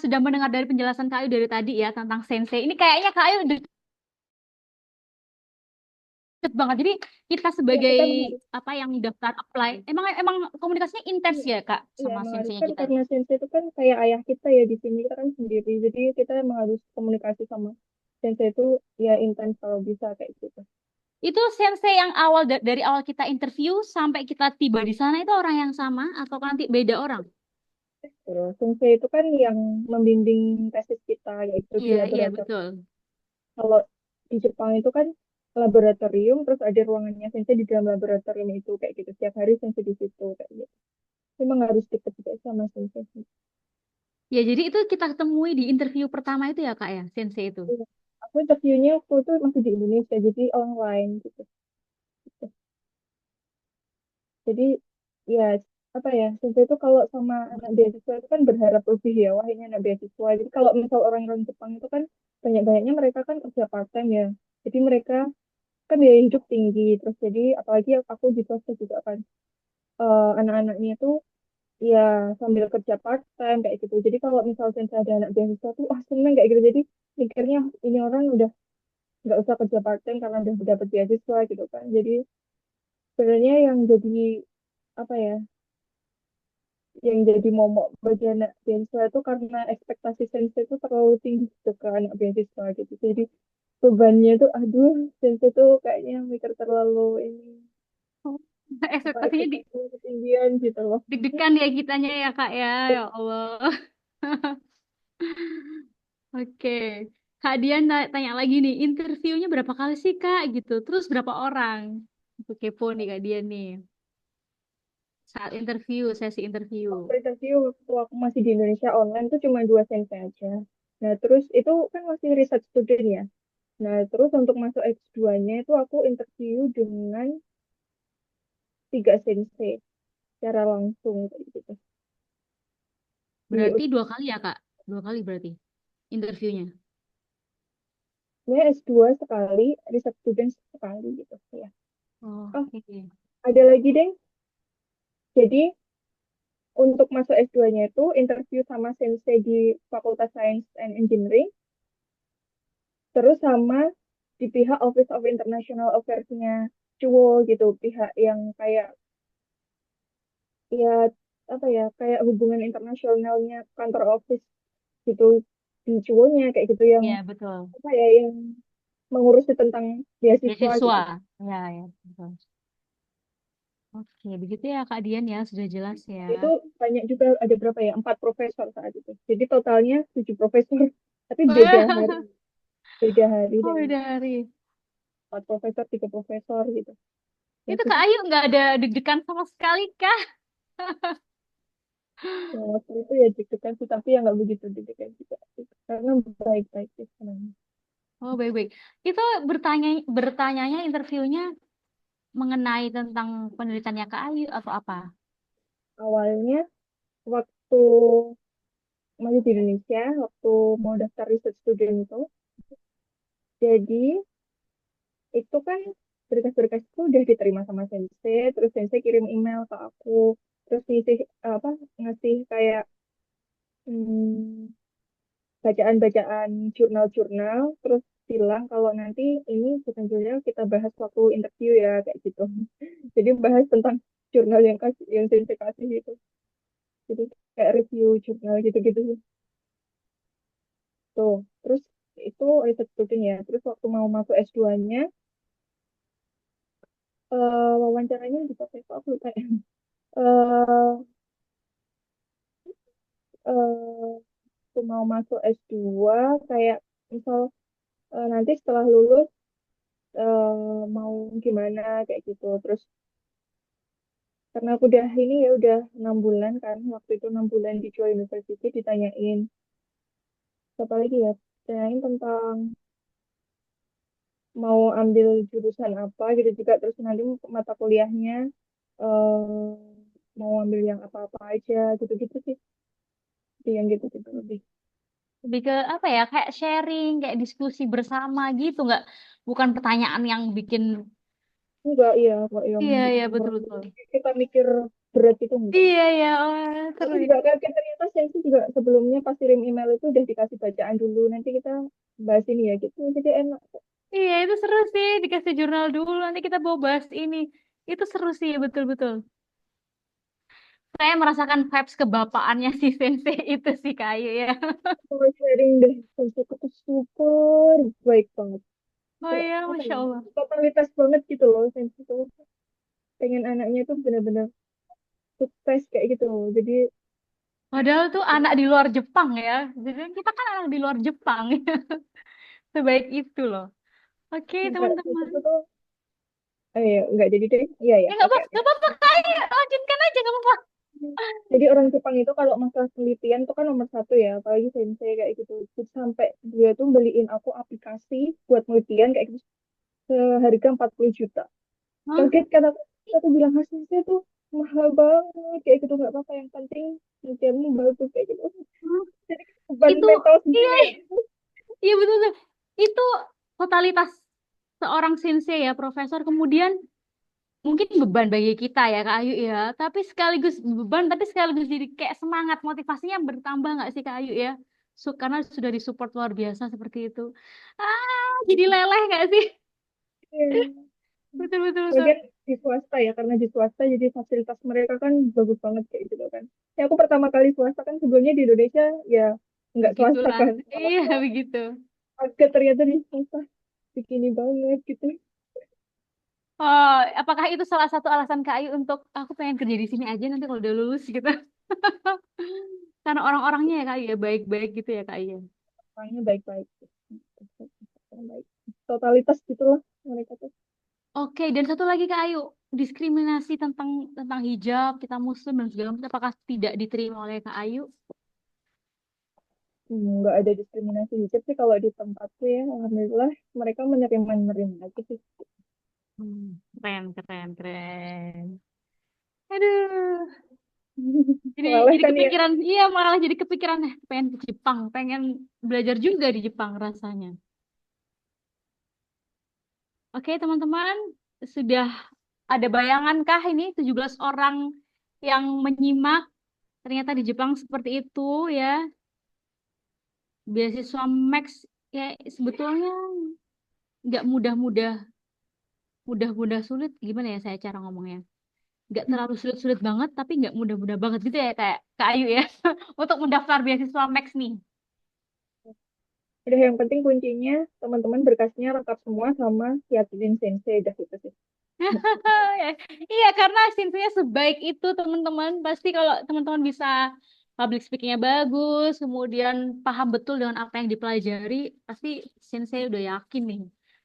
sudah mendengar dari penjelasan Kak Ayu dari tadi ya tentang sensei. Ini kayaknya Kak Ayu deket banget. Jadi kita Ya sebagai kita mengharus apa yang daftar apply, emang emang komunikasinya intens iya ya Kak iya sama senseinya mengharuskan kita. karena sensei itu kan kayak ayah kita ya di sini kita kan sendiri jadi kita emang harus komunikasi sama sensei itu ya intens kalau bisa kayak gitu. Itu sensei yang awal dari awal kita interview sampai kita tiba di sana itu orang yang sama atau nanti beda orang? Terus sensei itu kan yang membimbing tesis kita yaitu di Iya, iya laboratorium. betul. Kalau di Jepang itu kan laboratorium, terus ada ruangannya sensei di dalam laboratorium itu kayak gitu. Setiap hari sensei di situ kayak gitu. Memang harus deket juga sama sensei. Ya, jadi itu kita temui di interview pertama itu ya Kak ya, sensei itu. Iya. Aku interviewnya waktu itu masih di Indonesia, jadi online gitu. Jadi ya apa ya, sensei itu kalau sama anak beasiswa itu kan berharap lebih ya, wah ini anak beasiswa. Jadi kalau misal orang-orang Jepang itu kan banyak-banyaknya mereka kan kerja part time ya. Jadi mereka kan biaya hidup tinggi terus jadi apalagi aku di swasta juga kan anak-anaknya tuh ya sambil kerja part time kayak gitu jadi kalau misalnya saya ada anak beasiswa tuh wah seneng kayak gitu jadi mikirnya ini orang udah nggak usah kerja part time karena udah dapat beasiswa gitu kan jadi sebenarnya yang jadi apa ya yang jadi momok bagi anak beasiswa itu karena ekspektasi sensei itu terlalu tinggi gitu ke anak beasiswa gitu jadi bebannya tuh aduh sensei tuh kayaknya mikir terlalu ini Oh, apa ekspektasinya ekspektasinya ketinggian gitu loh. deg-degan ya kitanya ya Kak ya, ya Allah. Oke, Kak Dian tanya lagi nih, interviewnya berapa kali sih Kak gitu? Terus berapa orang? Aku kepo nih Kak Dian nih. Saat interview, sesi interview. Waktu interview waktu aku masih di Indonesia online tuh cuma 2 sensei aja. Nah terus itu kan masih riset student ya. Nah terus untuk masuk S2-nya itu aku interview dengan 3 sensei secara langsung kayak gitu. Di Berarti 2 kali ya Kak? 2 kali berarti interviewnya. sebenarnya S2 sekali, riset student sekali gitu ya. Oh, Oh oke. ada lagi deh. Jadi untuk masuk S2-nya itu interview sama sensei di Fakultas Science and Engineering, terus sama di pihak Office of International Affairs-nya CUO gitu, pihak yang kayak ya apa ya kayak hubungan internasionalnya kantor office gitu di CUO-nya kayak gitu yang Ya, betul. apa ya yang mengurusi tentang beasiswa Beasiswa. gitu. Ya, ya, betul. Oke, begitu ya Kak Dian ya, sudah jelas ya. Itu banyak juga ada berapa ya 4 profesor saat itu. Jadi totalnya 7 profesor tapi beda hari Oh, dan beda hari. 4 profesor 3 profesor gitu. Itu Itu Kak Ayu nggak ada deg-degan sama sekali kah? yang waktu itu ya deg-degan sih tapi ya nggak begitu deg-degan juga gitu. Karena baik-baik sih sebenarnya. Oh, baik-baik. Itu bertanyanya interviewnya mengenai tentang penelitiannya Kak Ayu atau apa? Awalnya waktu masih di Indonesia waktu mau daftar research student itu jadi itu kan berkas-berkas itu udah diterima sama sensei, terus sensei kirim email ke aku, terus ngasih kayak hmm, bacaan-bacaan jurnal-jurnal, terus bilang kalau nanti ini bukan jurnal kita bahas waktu interview ya kayak gitu. Jadi bahas tentang jurnal yang sensei kasih gitu. Jadi kayak review jurnal gitu-gitu sih. Tuh, terus itu riset rutin ya. Terus waktu mau masuk S2-nya, wawancaranya di apa aku lupa ya. Eh, waktu mau masuk S2, kayak misal nanti setelah lulus mau gimana kayak gitu. Terus karena aku udah ini ya udah 6 bulan kan, waktu itu 6 bulan di Choi University ditanyain apa lagi ya, ditanyain tentang mau ambil jurusan apa gitu juga, terus nanti mata kuliahnya eh mau ambil yang apa-apa aja gitu-gitu sih. Itu yang gitu-gitu lebih. Lebih ke apa ya, kayak sharing, kayak diskusi bersama gitu, nggak? Bukan pertanyaan yang bikin. Enggak, iya kok yang Iya, iya, bikin betul-betul. kita mikir berat itu enggak. Iya, iya, oh, seru Aku ya. juga kaget ternyata Sensi juga sebelumnya pas kirim email itu udah dikasih bacaan dulu. Nanti kita bahas ini ya gitu. Jadi enak. Iya, itu seru sih, dikasih jurnal dulu, nanti kita bawa bahas ini. Itu seru sih, betul-betul. Saya merasakan vibes kebapaannya si Sensei itu sih kayu ya. Kalau sharing deh, Sensi itu tuh super baik banget. Oh Kayak iya, apa Masya ya? Allah. Totalitas banget gitu loh Sensi itu. Pengen anaknya tuh benar-benar sukses kayak gitu loh. Jadi Padahal tuh anak di luar Jepang ya. Jadi kita kan anak di luar Jepang. Sebaik itu loh. Oke, Sensi teman-teman. itu tuh, ya nggak jadi deh. Iya ya, Ya nggak oke apa-apa, oke. nggak apa-apa, kayu. Lanjutkan aja, nggak apa-apa. Jadi orang Jepang itu kalau masalah penelitian tuh kan nomor satu ya, apalagi sensei kayak gitu. Terus sampai dia tuh beliin aku aplikasi buat penelitian kayak gitu seharga 40 juta. Hah? Kaget kan aku bilang hasilnya tuh mahal banget kayak gitu, nggak apa-apa yang penting penelitianmu bagus kayak gitu. Hah? Jadi beban Itu, mental iya, sendiri ya. iya betul, betul. Itu totalitas seorang sensei ya, profesor. Kemudian mungkin beban bagi kita ya, Kak Ayu ya. Tapi sekaligus beban, tapi sekaligus jadi kayak semangat, motivasinya bertambah nggak sih, Kak Ayu ya? Karena sudah disupport luar biasa seperti itu. Jadi leleh nggak sih? Iya. Betul, betul, betul. Bagian di swasta ya, karena di swasta jadi fasilitas mereka kan bagus banget kayak gitu kan. Ya aku pertama kali swasta kan, sebelumnya di Indonesia ya nggak swasta Begitulah. kan, malah Iya, swasta. begitu. Agak ternyata di swasta begini banget gitu. Oh, apakah itu salah satu alasan Kak Ayu untuk aku pengen kerja di sini aja nanti kalau udah lulus gitu? Karena orang-orangnya ya Kak Ayu ya baik-baik gitu ya Kak Ayu. Orangnya baik-baik. Baik. Totalitas gitulah mereka tuh. Oke, dan satu lagi Kak Ayu, diskriminasi tentang tentang hijab, kita muslim dan segala macam apakah tidak diterima oleh Kak Ayu? Nggak ada diskriminasi hijab sih kalau di tempatku ya. Alhamdulillah mereka menerima aja sih. Keren, keren, keren. Aduh, jadi Malah jadi kan ya. kepikiran, iya malah jadi kepikiran pengen ke Jepang, pengen belajar juga di Jepang rasanya. Oke, teman-teman, sudah ada bayangankah ini 17 orang yang menyimak ternyata di Jepang seperti itu ya. Beasiswa Max ya sebetulnya nggak mudah-mudah, mudah-mudah sulit gimana ya saya cara ngomongnya. Nggak terlalu sulit-sulit banget tapi nggak mudah-mudah banget gitu ya kayak Kak Ayu ya untuk mendaftar beasiswa Max nih. Udah yang penting kuncinya teman-teman berkasnya lengkap semua sama yakinin sensei udah gitu sih. Iya, karena Cynthia sebaik itu teman-teman. Pasti kalau teman-teman bisa public speakingnya bagus, kemudian paham betul dengan apa yang dipelajari, pasti Sensei udah yakin nih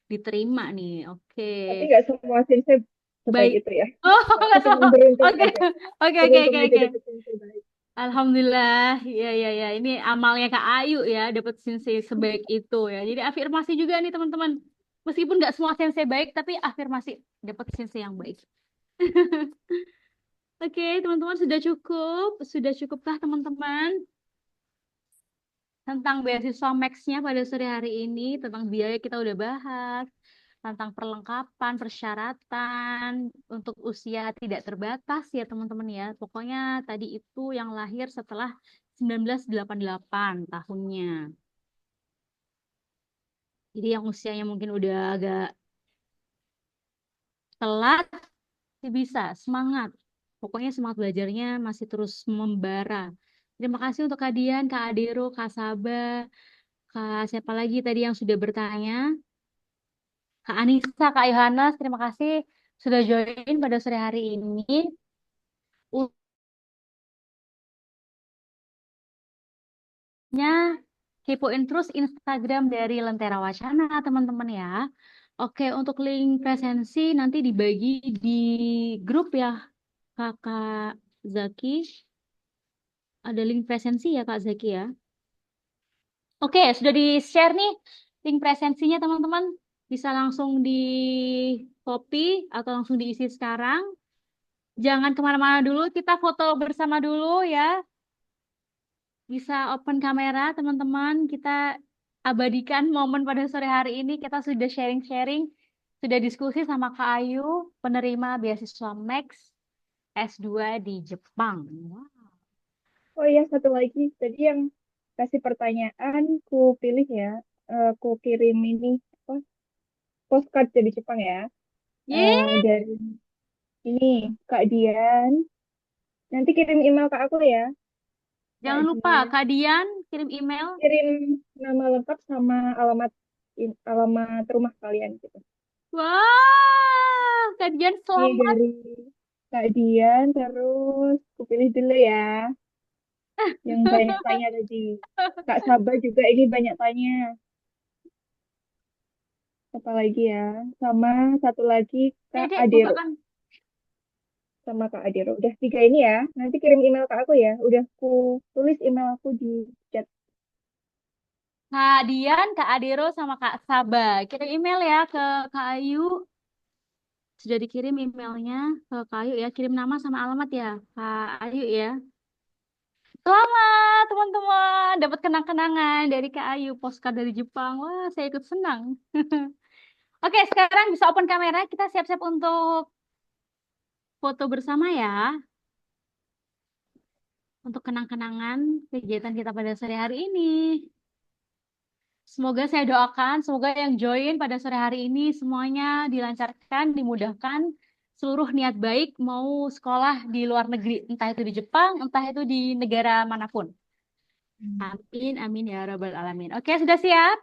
diterima nih. Oke, Tapi nggak semua sensei sebaik baik. itu ya. Oh, Aku nggak cuma tahu. beruntung Oke, aja. oke, oke, Beruntung oke, aja oke. dapet sensei baik. Alhamdulillah, ya, ya, ya. Ini amalnya Kak Ayu ya, dapat Sensei sebaik itu ya. Jadi afirmasi juga nih teman-teman. Meskipun nggak semua Sensei baik, tapi afirmasi dapat Sensei yang baik. Oke, teman-teman sudah cukup. Sudah cukupkah teman-teman tentang beasiswa Max-nya pada sore hari ini, tentang biaya kita udah bahas. tentang perlengkapan, persyaratan untuk usia tidak terbatas ya teman-teman ya. Pokoknya tadi itu yang lahir setelah 1988 tahunnya. Jadi yang usianya mungkin udah agak telat, bisa semangat. Pokoknya semangat belajarnya masih terus membara. Terima kasih untuk Kak Dian, Kak Adero, Kak Sabah, Kak siapa lagi tadi yang sudah bertanya. Kak Anissa, Kak Yohanes, terima kasih sudah join pada sore hari ini. Kepoin terus Instagram dari Lentera Wacana, teman-teman ya. Oke, untuk link presensi nanti dibagi di grup ya, Kakak Zaki. Ada link presensi ya, Kak Zaki ya. Oke, sudah di-share nih link presensinya, teman-teman. Bisa langsung di copy atau langsung diisi sekarang. Jangan kemana-mana dulu, kita foto bersama dulu ya. Bisa open kamera, teman-teman. Kita abadikan momen pada sore hari ini. Kita sudah sharing-sharing, sudah diskusi sama Kak Ayu, penerima beasiswa Max S2 di Jepang. Wow. Oh iya, satu lagi. Tadi yang kasih pertanyaan, ku pilih ya. Ku kirim ini, apa, postcard dari Jepang ya. Yeay, Dari ini, Kak Dian. Nanti kirim email ke aku ya, Kak jangan lupa Dian. Kak Dian kirim email. Kirim nama lengkap sama alamat rumah kalian gitu. Wow, Kak Dian Ini selamat. dari Kak Dian, terus ku pilih dulu ya. Yang banyak tanya tadi. Kak Sabah juga ini banyak tanya. Apa lagi ya? Sama satu lagi Kak Dek, Adero. bukakan. Sama Kak Adero. Udah tiga ini ya. Nanti kirim email ke aku ya. Udah ku tulis email aku di chat. Kak Dian, Kak Adero, sama Kak Sabah. Kirim email ya ke Kak Ayu. Sudah dikirim emailnya ke Kak Ayu ya. Kirim nama sama alamat ya, Kak Ayu ya. Selamat teman-teman, dapat kenang-kenangan dari Kak Ayu, postcard dari Jepang. Wah, saya ikut senang. Oke, sekarang bisa open kamera. Kita siap-siap untuk foto bersama ya. Untuk kenang-kenangan kegiatan kita pada sore hari ini. Semoga saya doakan, semoga yang join pada sore hari ini semuanya dilancarkan, dimudahkan, seluruh niat baik mau sekolah di luar negeri, entah itu di Jepang, entah itu di negara manapun. Amin, amin ya Rabbal Alamin. Oke, sudah siap?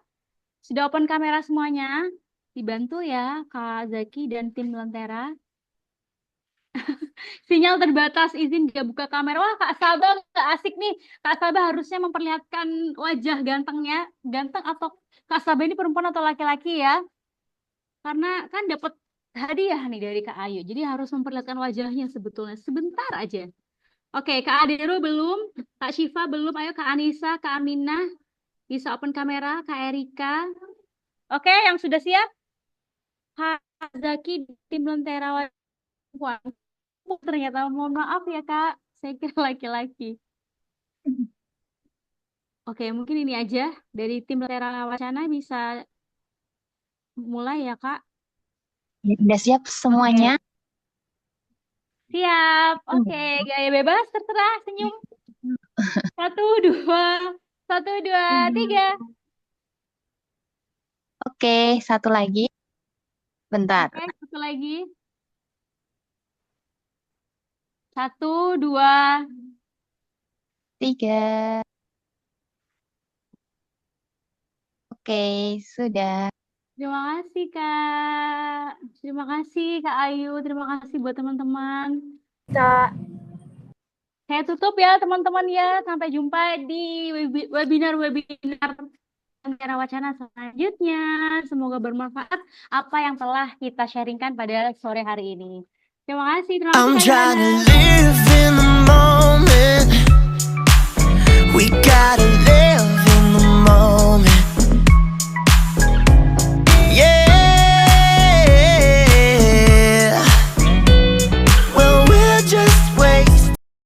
Sudah open kamera semuanya? Dibantu ya Kak Zaki dan tim Lentera. Sinyal terbatas, izin dia buka kamera. Wah, Kak Sabah nggak asik nih. Kak Sabah harusnya memperlihatkan wajah gantengnya. Ganteng atau Kak Sabah ini perempuan atau laki-laki ya? Karena kan dapat hadiah nih dari Kak Ayu. Jadi harus memperlihatkan wajahnya sebetulnya. Sebentar aja. Oke, Kak Adero belum. Kak Syifa belum. Ayo Kak Anissa, Kak Aminah. Bisa open kamera. Kak Erika. Oke, yang sudah siap? Kak Zaki, tim Lentera Perempuan. Ternyata mohon maaf ya Kak. Saya kira laki-laki. Oke, mungkin ini aja. Dari tim Lentera Wacana bisa mulai ya Kak. Udah siap semuanya? Oke. Siap. Oke, gaya bebas terserah senyum. Satu, dua. Satu, dua, tiga. Oke, satu lagi. Bentar. Oke, satu lagi. Satu, dua. 3. Oke, sudah. Terima kasih Kak. Terima kasih Kak Ayu. Terima kasih buat teman-teman. Kak. Saya tutup ya teman-teman ya. Sampai jumpa di webinar-webinar Lentera Wacana selanjutnya. Semoga bermanfaat apa yang telah kita sharingkan pada sore hari ini. Terima kasih. Terima kasih Kak Yohana.